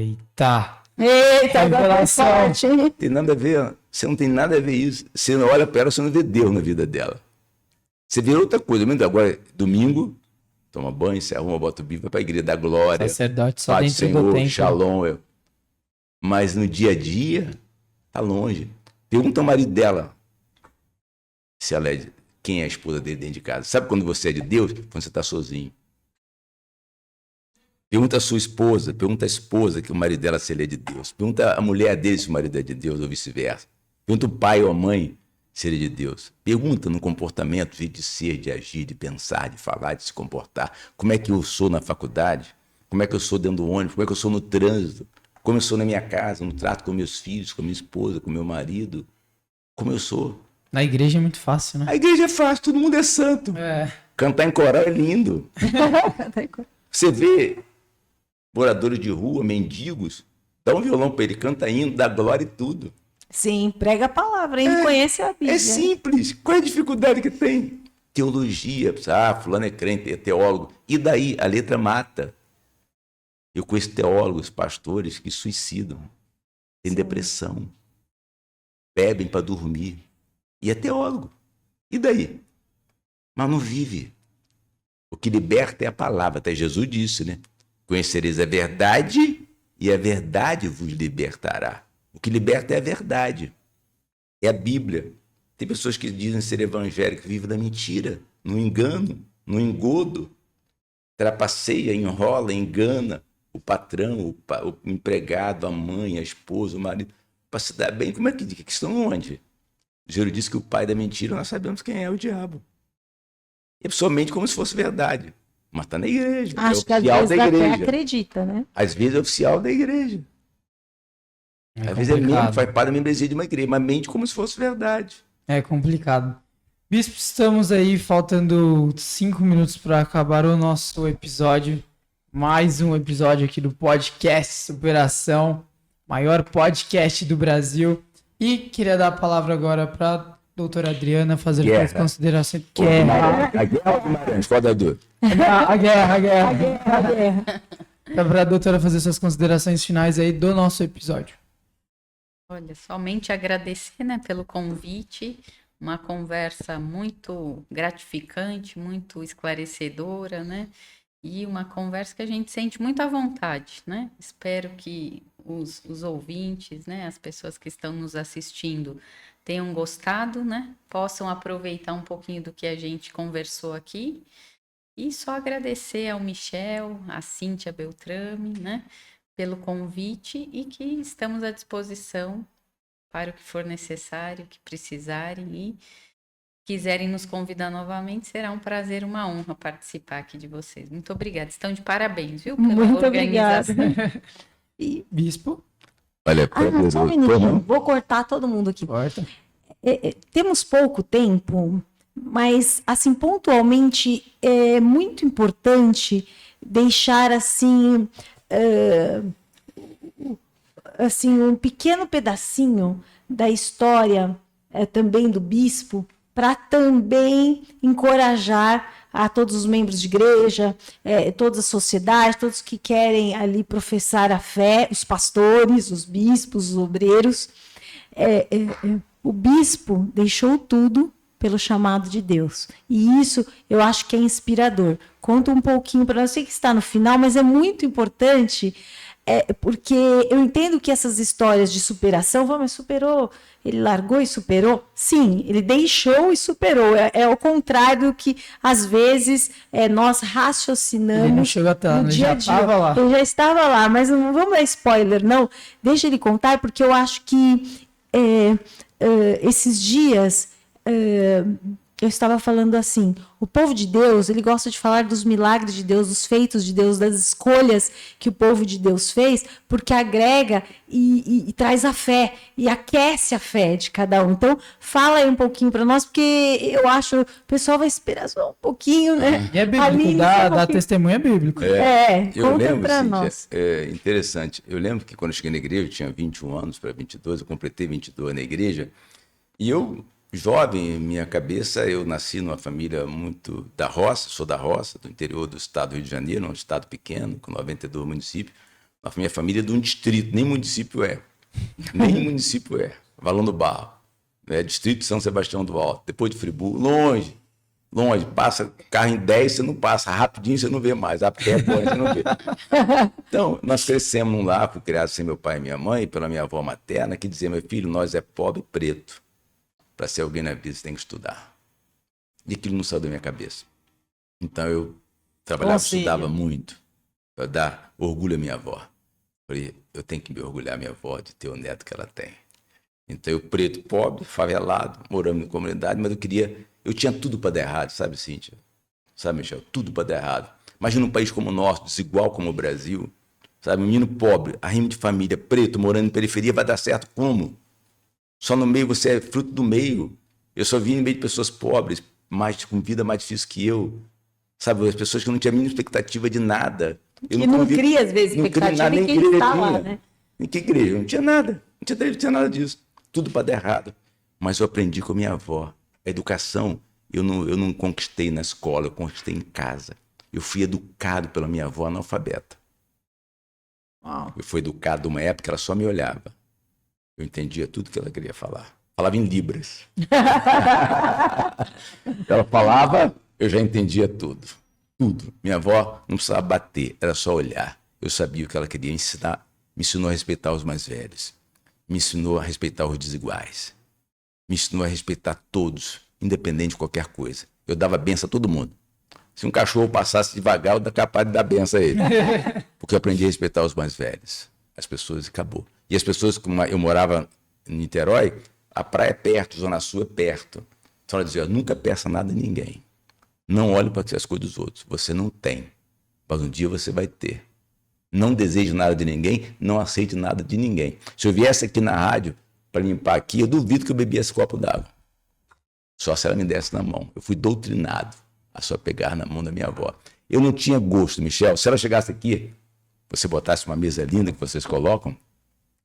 Eita. Eita, agora foi Revelação. forte, hein? Tem nada a ver. Você não tem nada a ver isso. Você olha para ela, você não vê Deus na vida dela. Você vê outra coisa. Agora, domingo, toma banho, se arruma, bota o bico, vai para a igreja da glória. Sacerdote só Pai do dentro do Senhor, templo. Shalom. Mas no dia a dia, tá longe. Pergunta ao marido dela se ela é quem é a esposa dele dentro de casa. Sabe quando você é de Deus? Quando você está sozinho. Pergunta a sua esposa, pergunta a esposa que o marido dela se ele é de Deus. Pergunta a mulher dele se o marido é de Deus ou vice-versa. Pergunta o pai ou a mãe se ele é de Deus. Pergunta no comportamento, de ser, de agir, de pensar, de falar, de se comportar. Como é que eu sou na faculdade? Como é que eu sou dentro do ônibus? Como é que eu sou no trânsito? Como eu sou na minha casa, no trato com meus filhos, com minha esposa, com meu marido? Como eu sou? Na igreja é muito fácil, né? A igreja é fácil, todo mundo é santo. É. Cantar em coral é lindo. Você vê moradores de rua, mendigos, dá um violão para ele, canta hino, dá glória e tudo. Sim, prega a palavra, ele conhece a Bíblia. É simples. Qual é a dificuldade que tem? Teologia, fulano é crente, é teólogo. E daí? A letra mata. Eu conheço teólogos, pastores que suicidam, têm depressão, bebem para dormir. E é teólogo. E daí? Mas não vive. O que liberta é a palavra. Até Jesus disse, né? Conhecereis a verdade e a verdade vos libertará. O que liberta é a verdade. É a Bíblia. Tem pessoas que dizem ser evangélicos, vivem da mentira, no engano, no engodo. Trapaceia, enrola, engana o patrão, o empregado, a mãe, a esposa, o marido. Para se dar bem, como é que estão onde? Jesus disse que o pai da mentira, nós sabemos quem é, o diabo. E a pessoa mente como se fosse verdade. Mas está na igreja. Acho é que às oficial vezes da até igreja. acredita, né? Às vezes é oficial da igreja. É Às vezes é membro, complicado. faz parte da membresia de uma igreja, mas mente como se fosse verdade. É complicado. Bispo, estamos aí faltando 5 minutos para acabar o nosso episódio. Mais um episódio aqui do podcast Superação, maior podcast do Brasil. E queria dar a palavra agora para doutora Adriana fazer Guerra. as considerações. A guerra ou Guimarães? Qual da dor? A guerra. A guerra. Dá para a doutora fazer suas considerações finais aí do nosso episódio. Olha, somente agradecer, né, pelo convite, uma conversa muito gratificante, muito esclarecedora, né, e uma conversa que a gente sente muito à vontade, né. Espero que os ouvintes, né, as pessoas que estão nos assistindo tenham gostado, né, possam aproveitar um pouquinho do que a gente conversou aqui, e só agradecer ao Michel, à Cíntia Beltrame, né, pelo convite e que estamos à disposição para o que for necessário, que precisarem e quiserem nos convidar novamente, será um prazer, uma honra participar aqui de vocês. Muito obrigada. Estão de parabéns, viu? Pela Muito organização. obrigada. E, Bispo, Olha, não, só um minutinho, vou cortar todo mundo aqui. corta. Temos pouco tempo, mas, assim, pontualmente, é muito importante deixar, assim, um pequeno pedacinho da história também do bispo, para também encorajar a todos os membros de igreja, toda a sociedade, todos que querem ali professar a fé, os pastores, os bispos, os obreiros. O bispo deixou tudo pelo chamado de Deus. E isso eu acho que é inspirador. Conta um pouquinho para nós, sei que está no final, mas é muito importante, porque eu entendo que essas histórias de superação, mas superou, ele largou e superou. Sim, ele deixou e superou. É o contrário do que, às vezes, nós raciocinamos. Ele não chegou até lá, ele já estava lá. Ele já estava lá, mas não vamos dar spoiler, não. Deixa ele contar, porque eu acho que esses dias... eu estava falando assim, o povo de Deus, ele gosta de falar dos milagres de Deus, dos feitos de Deus, das escolhas que o povo de Deus fez, porque agrega e traz a fé, e aquece a fé de cada um. Então, fala aí um pouquinho para nós, porque eu acho que o pessoal vai esperar só um pouquinho, né? E é bíblico, dá testemunho é bíblico. Eu conta lembro, para Cíntia, nós. é interessante, eu lembro que quando eu cheguei na igreja, eu tinha 21 anos para 22, eu completei 22 na igreja, e eu... jovem, em minha cabeça, eu nasci numa família muito da roça, sou da roça, do interior do estado do Rio de Janeiro, um estado pequeno, com 92 municípios. A minha família é de um distrito, nem município nem município Valão do Barro, distrito de São Sebastião do Alto, depois de Friburgo, longe, passa carro em 10, você não passa, rapidinho você não vê mais, a pé você não vê. Então, nós crescemos num lar, fui criado sem meu pai e minha mãe, pela minha avó materna, que dizia, meu filho, nós é pobre e preto. Para ser alguém na vida, você tem que estudar. E aquilo não saiu da minha cabeça. Então, eu trabalhava, estudava muito, para dar orgulho à minha avó. Falei, eu tenho que me orgulhar da minha avó, de ter o neto que ela tem. Então, eu preto, pobre, favelado, morando na comunidade, mas eu tinha tudo para dar errado, sabe, Cíntia? Sabe, Michel? Tudo para dar errado. Imagina um país como o nosso, desigual como o Brasil, sabe? Um menino pobre, arrimo de família, preto, morando em periferia, vai dar certo como? Só no meio, você é fruto do meio. Eu só vim no meio de pessoas pobres, com vida mais difícil que eu. Sabe, as pessoas que não tinham a mínima expectativa de nada. Eu não cria, às vezes, expectativa em quem está lá, né? Em que igreja? Não tinha nada. Não tinha nada disso. Tudo para dar errado. Mas eu aprendi com a minha avó. A educação, eu não conquistei na escola, eu conquistei em casa. Eu fui educado pela minha avó analfabeta. Uau. Eu fui educado numa época que ela só me olhava. Eu entendia tudo que ela queria falar. Falava em libras. Ela falava, eu já entendia tudo. Tudo. Minha avó não precisava bater, era só olhar. Eu sabia o que ela queria ensinar. Me ensinou a respeitar os mais velhos. Me ensinou a respeitar os desiguais. Me ensinou a respeitar todos, independente de qualquer coisa. Eu dava benção a todo mundo. Se um cachorro passasse devagar, eu era capaz de dar benção a ele. Porque eu aprendi a respeitar os mais velhos. As pessoas, e acabou. E as pessoas, como eu morava em Niterói, a praia é perto, Zona Sul é perto. Então ela dizia, nunca peça nada a ninguém. Não olhe para as coisas dos outros. Você não tem, mas um dia você vai ter. Não deseje nada de ninguém, não aceite nada de ninguém. Se eu viesse aqui na rádio para limpar aqui, eu duvido que eu bebia esse copo d'água. Só se ela me desse na mão. Eu fui doutrinado a só pegar na mão da minha avó. Eu não tinha gosto, Michel. Se ela chegasse aqui, você botasse uma mesa linda que vocês colocam,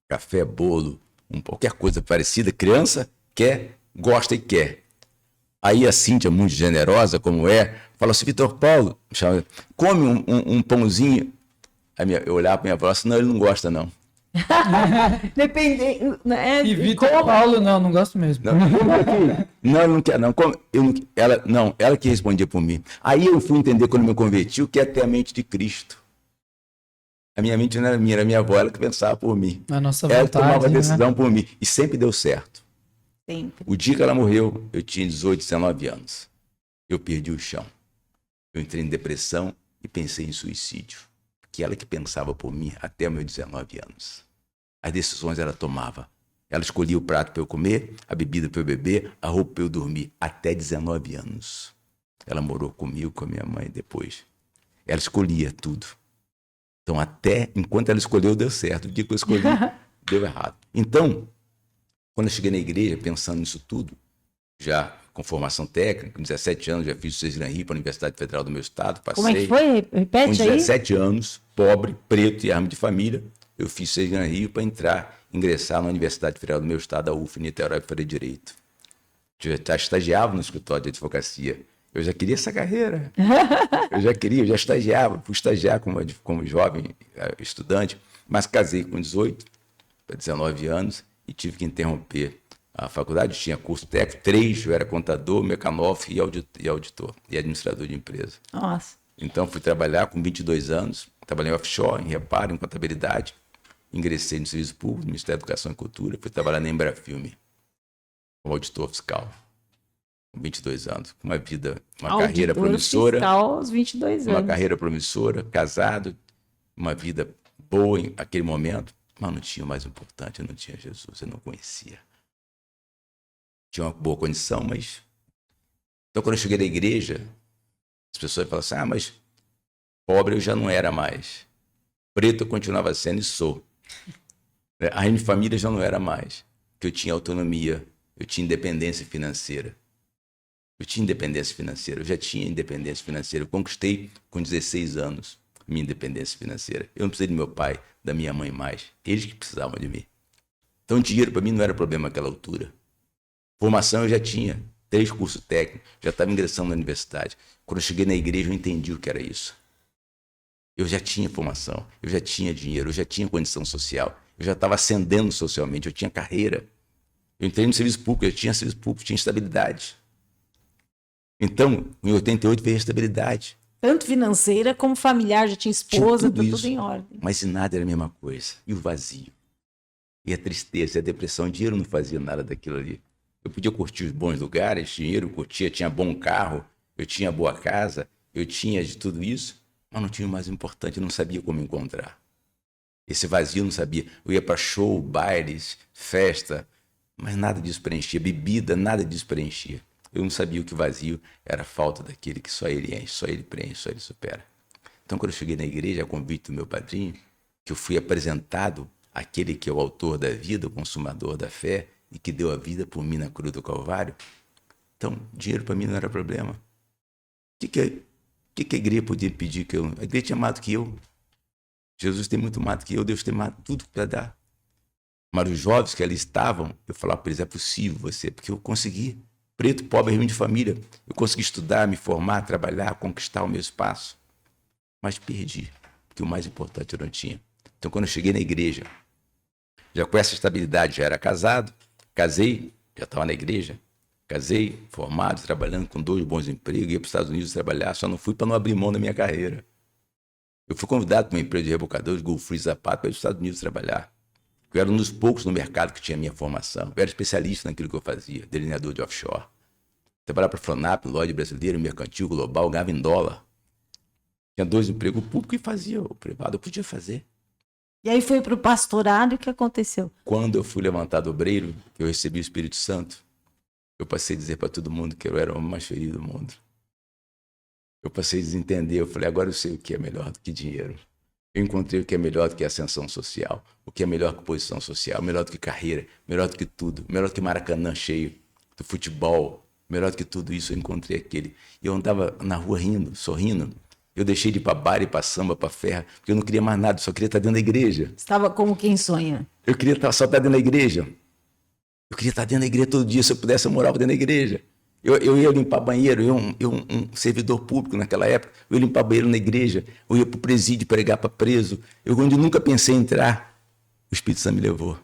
café, bolo, qualquer coisa parecida, criança quer, gosta e quer. Aí a Cíntia, muito generosa como fala assim, Vitor Paulo, come um pãozinho. Aí eu olhava para minha avó assim, não, ele não gosta não. Depende, né? E Vitor Paulo, não gosto mesmo. Não, ele não quer não. Ela que respondia por mim. Aí eu fui entender quando me converti o que é ter a mente de Cristo. A minha mente não era minha, era minha avó, ela que pensava por mim. A nossa vontade, ela tomava decisão, né? por mim. E sempre deu certo. Sempre. O dia que ela morreu, eu tinha 18, 19 anos. Eu perdi o chão. Eu entrei em depressão e pensei em suicídio. Que ela que pensava por mim até meus 19 anos. As decisões ela tomava. Ela escolhia o prato para eu comer, a bebida para eu beber, a roupa para eu dormir. Até 19 anos. Ela morou comigo, com a minha mãe depois. Ela escolhia tudo. Então, até enquanto ela escolheu, deu certo. O dia que eu escolhi, deu errado. Então, quando eu cheguei na igreja, pensando nisso tudo, já com formação técnica, com 17 anos, já fiz o César Henrique para a Universidade Federal do meu estado, passei. Como é que foi? Repete com aí. 17 anos, pobre, preto e arma de família, eu fiz o César Henrique para ingressar na Universidade Federal do meu estado, a UF, Niterói, para fazer Direito. Eu já estagiava no escritório de advocacia. Eu já queria essa carreira. Eu já estagiava, fui estagiar como jovem estudante, mas casei com 18, para 19 anos, e tive que interromper a faculdade. Tinha curso técnico, 3, eu era contador, mecanógrafo e auditor, e administrador de empresa. Nossa. Então, fui trabalhar com 22 anos, trabalhei em offshore, em reparo, em contabilidade, ingressei no Serviço Público, no Ministério da Educação e Cultura, fui trabalhar na Embrafilme, como auditor fiscal, com 22 anos, com uma vida, uma carreira promissora. Fiscal aos 22 anos. Uma carreira promissora, casado, uma vida boa naquele momento, mas não tinha o mais importante, eu não tinha Jesus, eu não conhecia. Tinha uma boa condição, mas... Então, quando eu cheguei na igreja, as pessoas falavam assim, mas pobre eu já não era mais. Preto eu continuava sendo e sou. A minha família já não era mais, porque eu tinha autonomia, eu tinha independência financeira. Eu já tinha independência financeira. Eu conquistei com 16 anos minha independência financeira. Eu não precisei do meu pai, da minha mãe mais. Eles que precisavam de mim. Então, dinheiro para mim não era problema naquela altura. Formação eu já tinha, 3 cursos técnicos, já estava ingressando na universidade. Quando eu cheguei na igreja, eu entendi o que era isso. Eu já tinha formação, eu já tinha dinheiro, eu já tinha condição social, eu já estava ascendendo socialmente, eu tinha carreira. Eu entrei no serviço público, eu tinha serviço público, tinha estabilidade. Então, em 88 veio a estabilidade. Tanto financeira como familiar, já tinha esposa, tudo em ordem. Mas nada era a mesma coisa. E o vazio. E a tristeza, e a depressão. O dinheiro não fazia nada daquilo ali. Eu podia curtir os bons lugares, dinheiro, eu curtia, tinha bom carro, eu tinha boa casa, eu tinha de tudo isso, mas não tinha o mais importante, eu não sabia como encontrar. Esse vazio eu não sabia. Eu ia para show, bailes, festa, mas nada disso preenchia. Bebida, nada disso preenchia. Eu não sabia que o vazio era a falta daquele que só ele enche, só ele preenche, só ele supera. Então, quando eu cheguei na igreja, a convite do meu padrinho, que eu fui apresentado àquele que é o autor da vida, o consumador da fé, e que deu a vida por mim na cruz do Calvário. Então, dinheiro para mim não era problema. O que a igreja podia pedir que eu... A igreja tinha mais do que eu. Jesus tem muito mais do que eu, Deus tem mais tudo para dar. Mas os jovens que ali estavam, eu falava para eles, é possível você, porque eu consegui. Preto, pobre, ruim de família. Eu consegui estudar, me formar, trabalhar, conquistar o meu espaço. Mas perdi, porque o mais importante eu não tinha. Então, quando eu cheguei na igreja, já com essa estabilidade, já era casado, casei, já estava na igreja, casei, formado, trabalhando com 2 bons empregos, ia para os Estados Unidos trabalhar, só não fui para não abrir mão da minha carreira. Eu fui convidado para uma empresa de rebocadores, Gulfree Zapato, para ir para os Estados Unidos trabalhar. Eu era um dos poucos no mercado que tinha minha formação. Eu era especialista naquilo que eu fazia, delineador de offshore. Trabalhava para a Fronap, Lloyd Brasileiro, Mercantil, Global, ganhava em dólar. Tinha 2 empregos, o público e fazia o privado, eu podia fazer. E aí foi para o pastorado, e o que aconteceu? Quando eu fui levantado obreiro, eu recebi o Espírito Santo, eu passei a dizer para todo mundo que eu era o homem mais feliz do mundo. Eu passei a desentender, eu falei, agora eu sei o que é melhor do que dinheiro. Eu encontrei o que é melhor do que ascensão social, o que é melhor que posição social, melhor do que carreira, melhor do que tudo, melhor do que Maracanã cheio, do futebol, melhor do que tudo isso, eu encontrei aquele. E eu andava na rua rindo, sorrindo. Eu deixei de ir para bar e para samba, para ferra, porque eu não queria mais nada, só queria estar dentro da igreja. Estava como quem sonha. Eu queria só estar dentro da igreja. Eu queria estar dentro da igreja todo dia, se eu pudesse, eu morava dentro da igreja. Eu ia limpar banheiro, um servidor público naquela época, eu ia limpar banheiro na igreja, eu ia para o presídio pregar para preso. Eu, onde nunca pensei em entrar, o Espírito Santo me levou.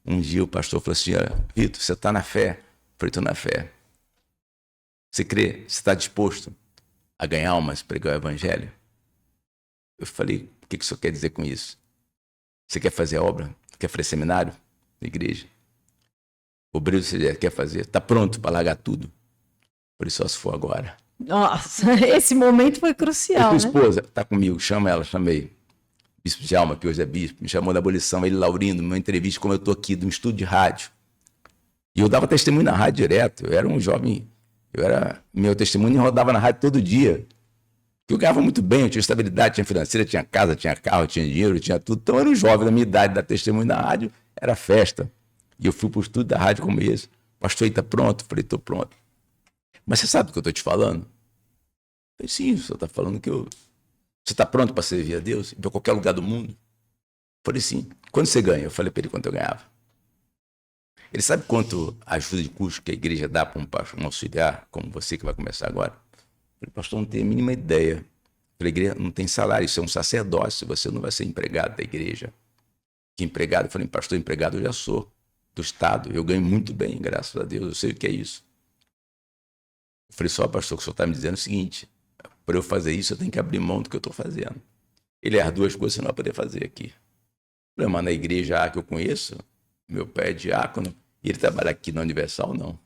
Um dia o pastor falou assim, Vitor, você está na fé? Eu falei, estou na fé. Você crê? Você está disposto a ganhar almas, pregar o evangelho? Eu falei, o que o senhor quer dizer com isso? Você quer fazer obra? Quer fazer seminário na igreja? Obreiro você quer fazer? Está pronto para largar tudo? Por isso só se for agora. Nossa, esse momento foi crucial, a tua esposa está comigo, chama ela, chamei. Bispo de Alma, que hoje é bispo, me chamou na abolição, ele Laurindo, numa entrevista, como eu estou aqui, de um estúdio de rádio. E eu dava testemunho na rádio direto, eu era um jovem, meu testemunho rodava na rádio todo dia. Eu ganhava muito bem, eu tinha estabilidade, tinha financeira, tinha casa, tinha carro, tinha dinheiro, tinha tudo. Então eu era um jovem da minha idade, dar testemunho na rádio, era festa. E eu fui para o estúdio da rádio como esse. Pastor, está pronto? Eu falei, estou pronto. Mas você sabe do que eu estou te falando? Eu falei, sim, o senhor está falando que você está pronto para servir a Deus? Para qualquer lugar do mundo? Eu falei, sim. Quanto você ganha? Eu falei para ele quanto eu ganhava. Ele sabe quanto a ajuda de custo que a igreja dá para um auxiliar, como você que vai começar agora? Falei, pastor, não tenho a mínima ideia. Falei, igreja não tem salário, isso é um sacerdócio, você não vai ser empregado da igreja. Que empregado? Eu falei, pastor, empregado eu já sou, do Estado, eu ganho muito bem, graças a Deus, eu sei o que é isso. Eu falei, só pastor, que o senhor está me dizendo o seguinte, para eu fazer isso eu tenho que abrir mão do que eu estou fazendo. Ele, as duas coisas você não vai poder fazer aqui. Eu falei, mas na igreja que eu conheço, meu pai é diácono, e ele trabalha aqui na Universal, não.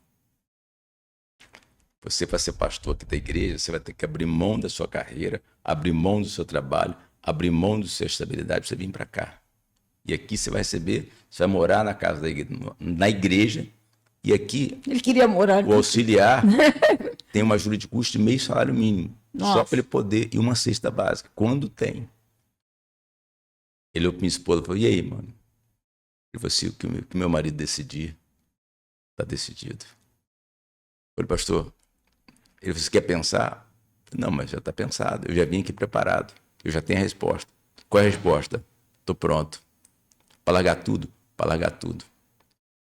Você, para ser pastor aqui da igreja, você vai ter que abrir mão da sua carreira, abrir mão do seu trabalho, abrir mão da sua estabilidade para você vir para cá. E aqui você vai receber, você vai morar na casa na igreja, e aqui Ele queria morar aqui. o auxiliar tem uma ajuda de custo de meio salário mínimo. Nossa. Só para ele poder, e uma cesta básica, quando tem. Ele olhou para minha esposa e falou, e aí, mano? Ele falou assim, o que meu marido decidir, está decidido. Eu falei, pastor, ele falou, você quer pensar? Não, mas já está pensado, eu já vim aqui preparado, eu já tenho a resposta. Qual é a resposta? Estou pronto. Para largar tudo? Para largar tudo.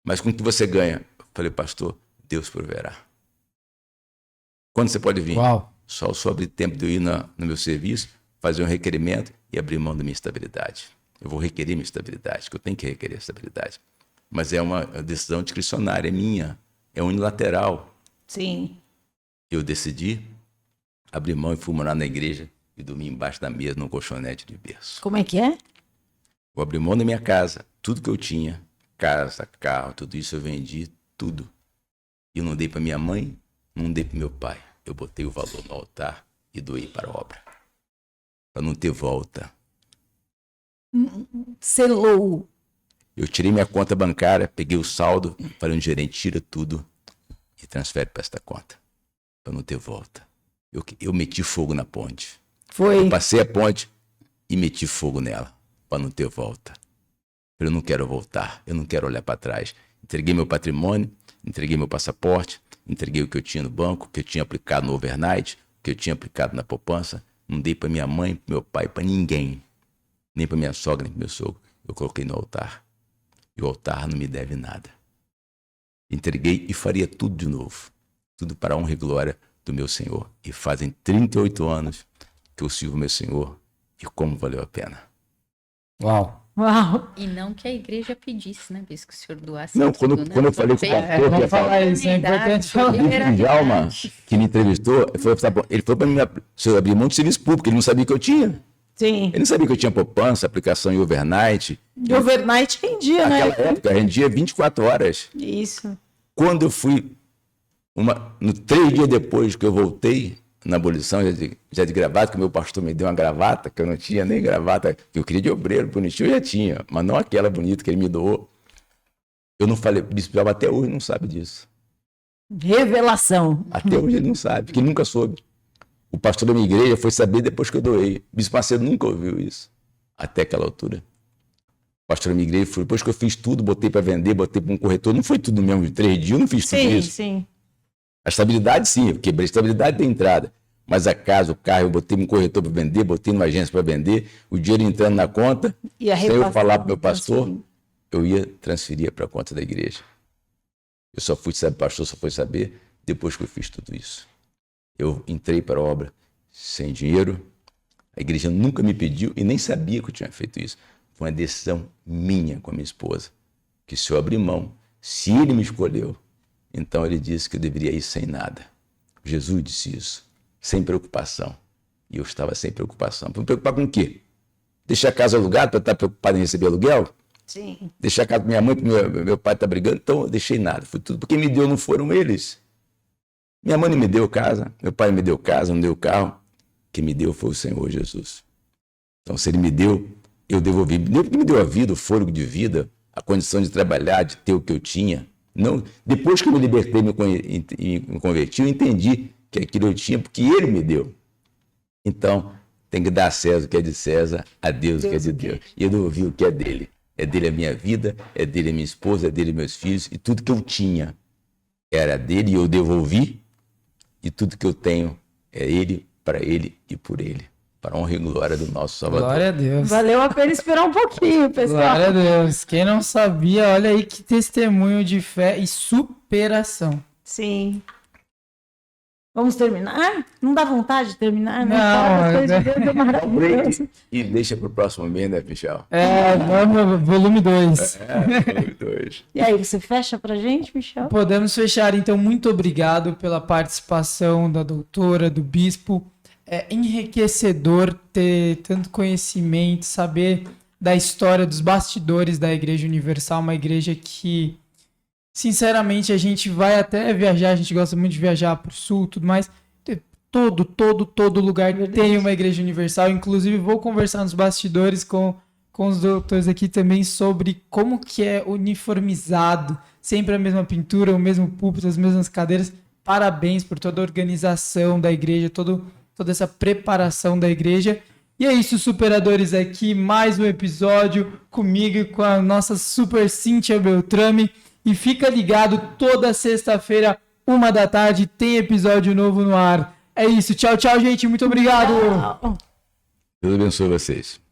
Mas com o que você ganha? Eu falei, pastor, Deus proverá. Quando você pode vir? Uau. Só sobre tempo de eu ir no meu serviço, fazer um requerimento e abrir mão da minha estabilidade. Eu vou requerer minha estabilidade, que eu tenho que requerer estabilidade. Mas é uma decisão discricionária, é minha, é unilateral. Sim. Eu decidi abrir mão e fui morar na igreja e dormir embaixo da mesa num colchonete de berço. Como é que é? Eu abri mão da minha casa, tudo que eu tinha, casa, carro, tudo isso eu vendi, tudo. E eu não dei para minha mãe, não dei para meu pai. Eu botei o valor no altar e doei para a obra. Para não ter volta. Selou. Eu tirei minha conta bancária, peguei o saldo, falei, um gerente, tira tudo e transfere para esta conta. Para não ter volta. Eu meti fogo na ponte. Foi. Eu passei a ponte e meti fogo nela, para não ter volta. Eu não quero voltar, eu não quero olhar para trás. Entreguei meu patrimônio, entreguei meu passaporte, entreguei o que eu tinha no banco, o que eu tinha aplicado no overnight, o que eu tinha aplicado na poupança. Não dei para minha mãe, para meu pai, para ninguém. Nem para minha sogra, nem para meu sogro. Eu coloquei no altar. E o altar não me deve nada. Entreguei e faria tudo de novo. Tudo para a honra e glória do meu Senhor. E fazem 38 anos que eu sirvo meu Senhor. E como valeu a pena. Uau. Uau. E não que a igreja pedisse, né, Bispo, que o senhor doasse Não, tudo, quando né? eu falei com o pastor, que Vamos ia falar isso, é importante falar. o Djalma, que me entrevistou, ele foi para mim, se eu abrir mão de serviço público, ele não sabia que eu tinha. Sim. Ele não sabia que eu tinha poupança, aplicação em overnight. E overnight rendia, né? Naquela época, rendia 24 horas. Isso. Quando eu fui, no 3 dias depois que eu voltei na abolição, já de gravata, que o meu pastor me deu uma gravata, que eu não tinha nem gravata, que eu queria de obreiro, bonitinho, eu já tinha, mas não aquela bonita que ele me doou. Eu não falei, Bispo até hoje não sabe disso. Revelação. Até hoje ele não sabe, porque ele nunca soube. O pastor da minha igreja foi saber depois que eu doei. Bispo Macedo nunca ouviu isso, até aquela altura. O pastor da minha igreja foi, depois que eu fiz tudo, botei para vender, botei para um corretor, não foi tudo mesmo de 3 dias, eu não fiz tudo isso. Sim. A estabilidade, sim, eu quebrei a estabilidade da entrada. Mas a casa, o carro, eu botei um corretor para vender, botei numa agência para vender, o dinheiro entrando na conta, E a sem eu falar para o meu repassação, pastor, eu ia transferir para a conta da igreja. Eu só fui saber, pastor só foi saber depois que eu fiz tudo isso. Eu entrei para a obra sem dinheiro, a igreja nunca me pediu e nem sabia que eu tinha feito isso. Foi uma decisão minha com a minha esposa, que se eu abrir mão, se ele me escolheu, então ele disse que eu deveria ir sem nada. Jesus disse isso, sem preocupação. E eu estava sem preocupação. Para me preocupar com o quê? Deixar a casa alugada para estar preocupado em receber aluguel? Sim. Deixar a casa para minha mãe, para meu pai estar brigando? Então eu deixei nada. Foi tudo. Porque me deu não foram eles. Minha mãe não me deu casa, meu pai me deu casa, não deu carro. Quem me deu foi o Senhor Jesus. Então se ele me deu, eu devolvi. Deu porque me deu a vida, o fôlego de vida, a condição de trabalhar, de ter o que eu tinha. Não, depois que eu me libertei e me converti, eu entendi que aquilo eu tinha porque ele me deu. Então, tem que dar a César o que é de César, a Deus o que é de Deus. E eu devolvi o que é dele. É dele a minha vida, é dele a minha esposa, é dele meus filhos. E tudo que eu tinha era dele e eu devolvi. E tudo que eu tenho é ele, para ele e por ele. Para a honra e glória do nosso Salvador. Glória a Deus. Valeu a pena esperar um pouquinho, pessoal. Glória a Deus. Quem não sabia, olha aí que testemunho de fé e superação. Sim. Vamos terminar? Não dá vontade de terminar, né? Não, As coisas né? de Deus é Dá um maravilhoso. break e deixa pro próximo mês, né, Michel? Vamos, volume 2. Dois. E aí, você fecha pra gente, Michel? Podemos fechar, então, muito obrigado pela participação da doutora, do bispo. É enriquecedor ter tanto conhecimento, saber da história, dos bastidores da Igreja Universal, uma igreja que, sinceramente, a gente vai até viajar, a gente gosta muito de viajar para o sul, tudo mais. Todo lugar tem uma Igreja Universal. Inclusive, vou conversar nos bastidores com os doutores aqui também sobre como que é uniformizado, sempre a mesma pintura, o mesmo púlpito, as mesmas cadeiras. Parabéns por toda a organização da igreja, toda essa preparação da igreja. E é isso, superadores, aqui mais um episódio comigo e com a nossa super Cíntia Beltrame. E fica ligado, toda sexta-feira, 13h, tem episódio novo no ar. É isso, tchau, gente, muito obrigado! Tchau. Deus abençoe vocês.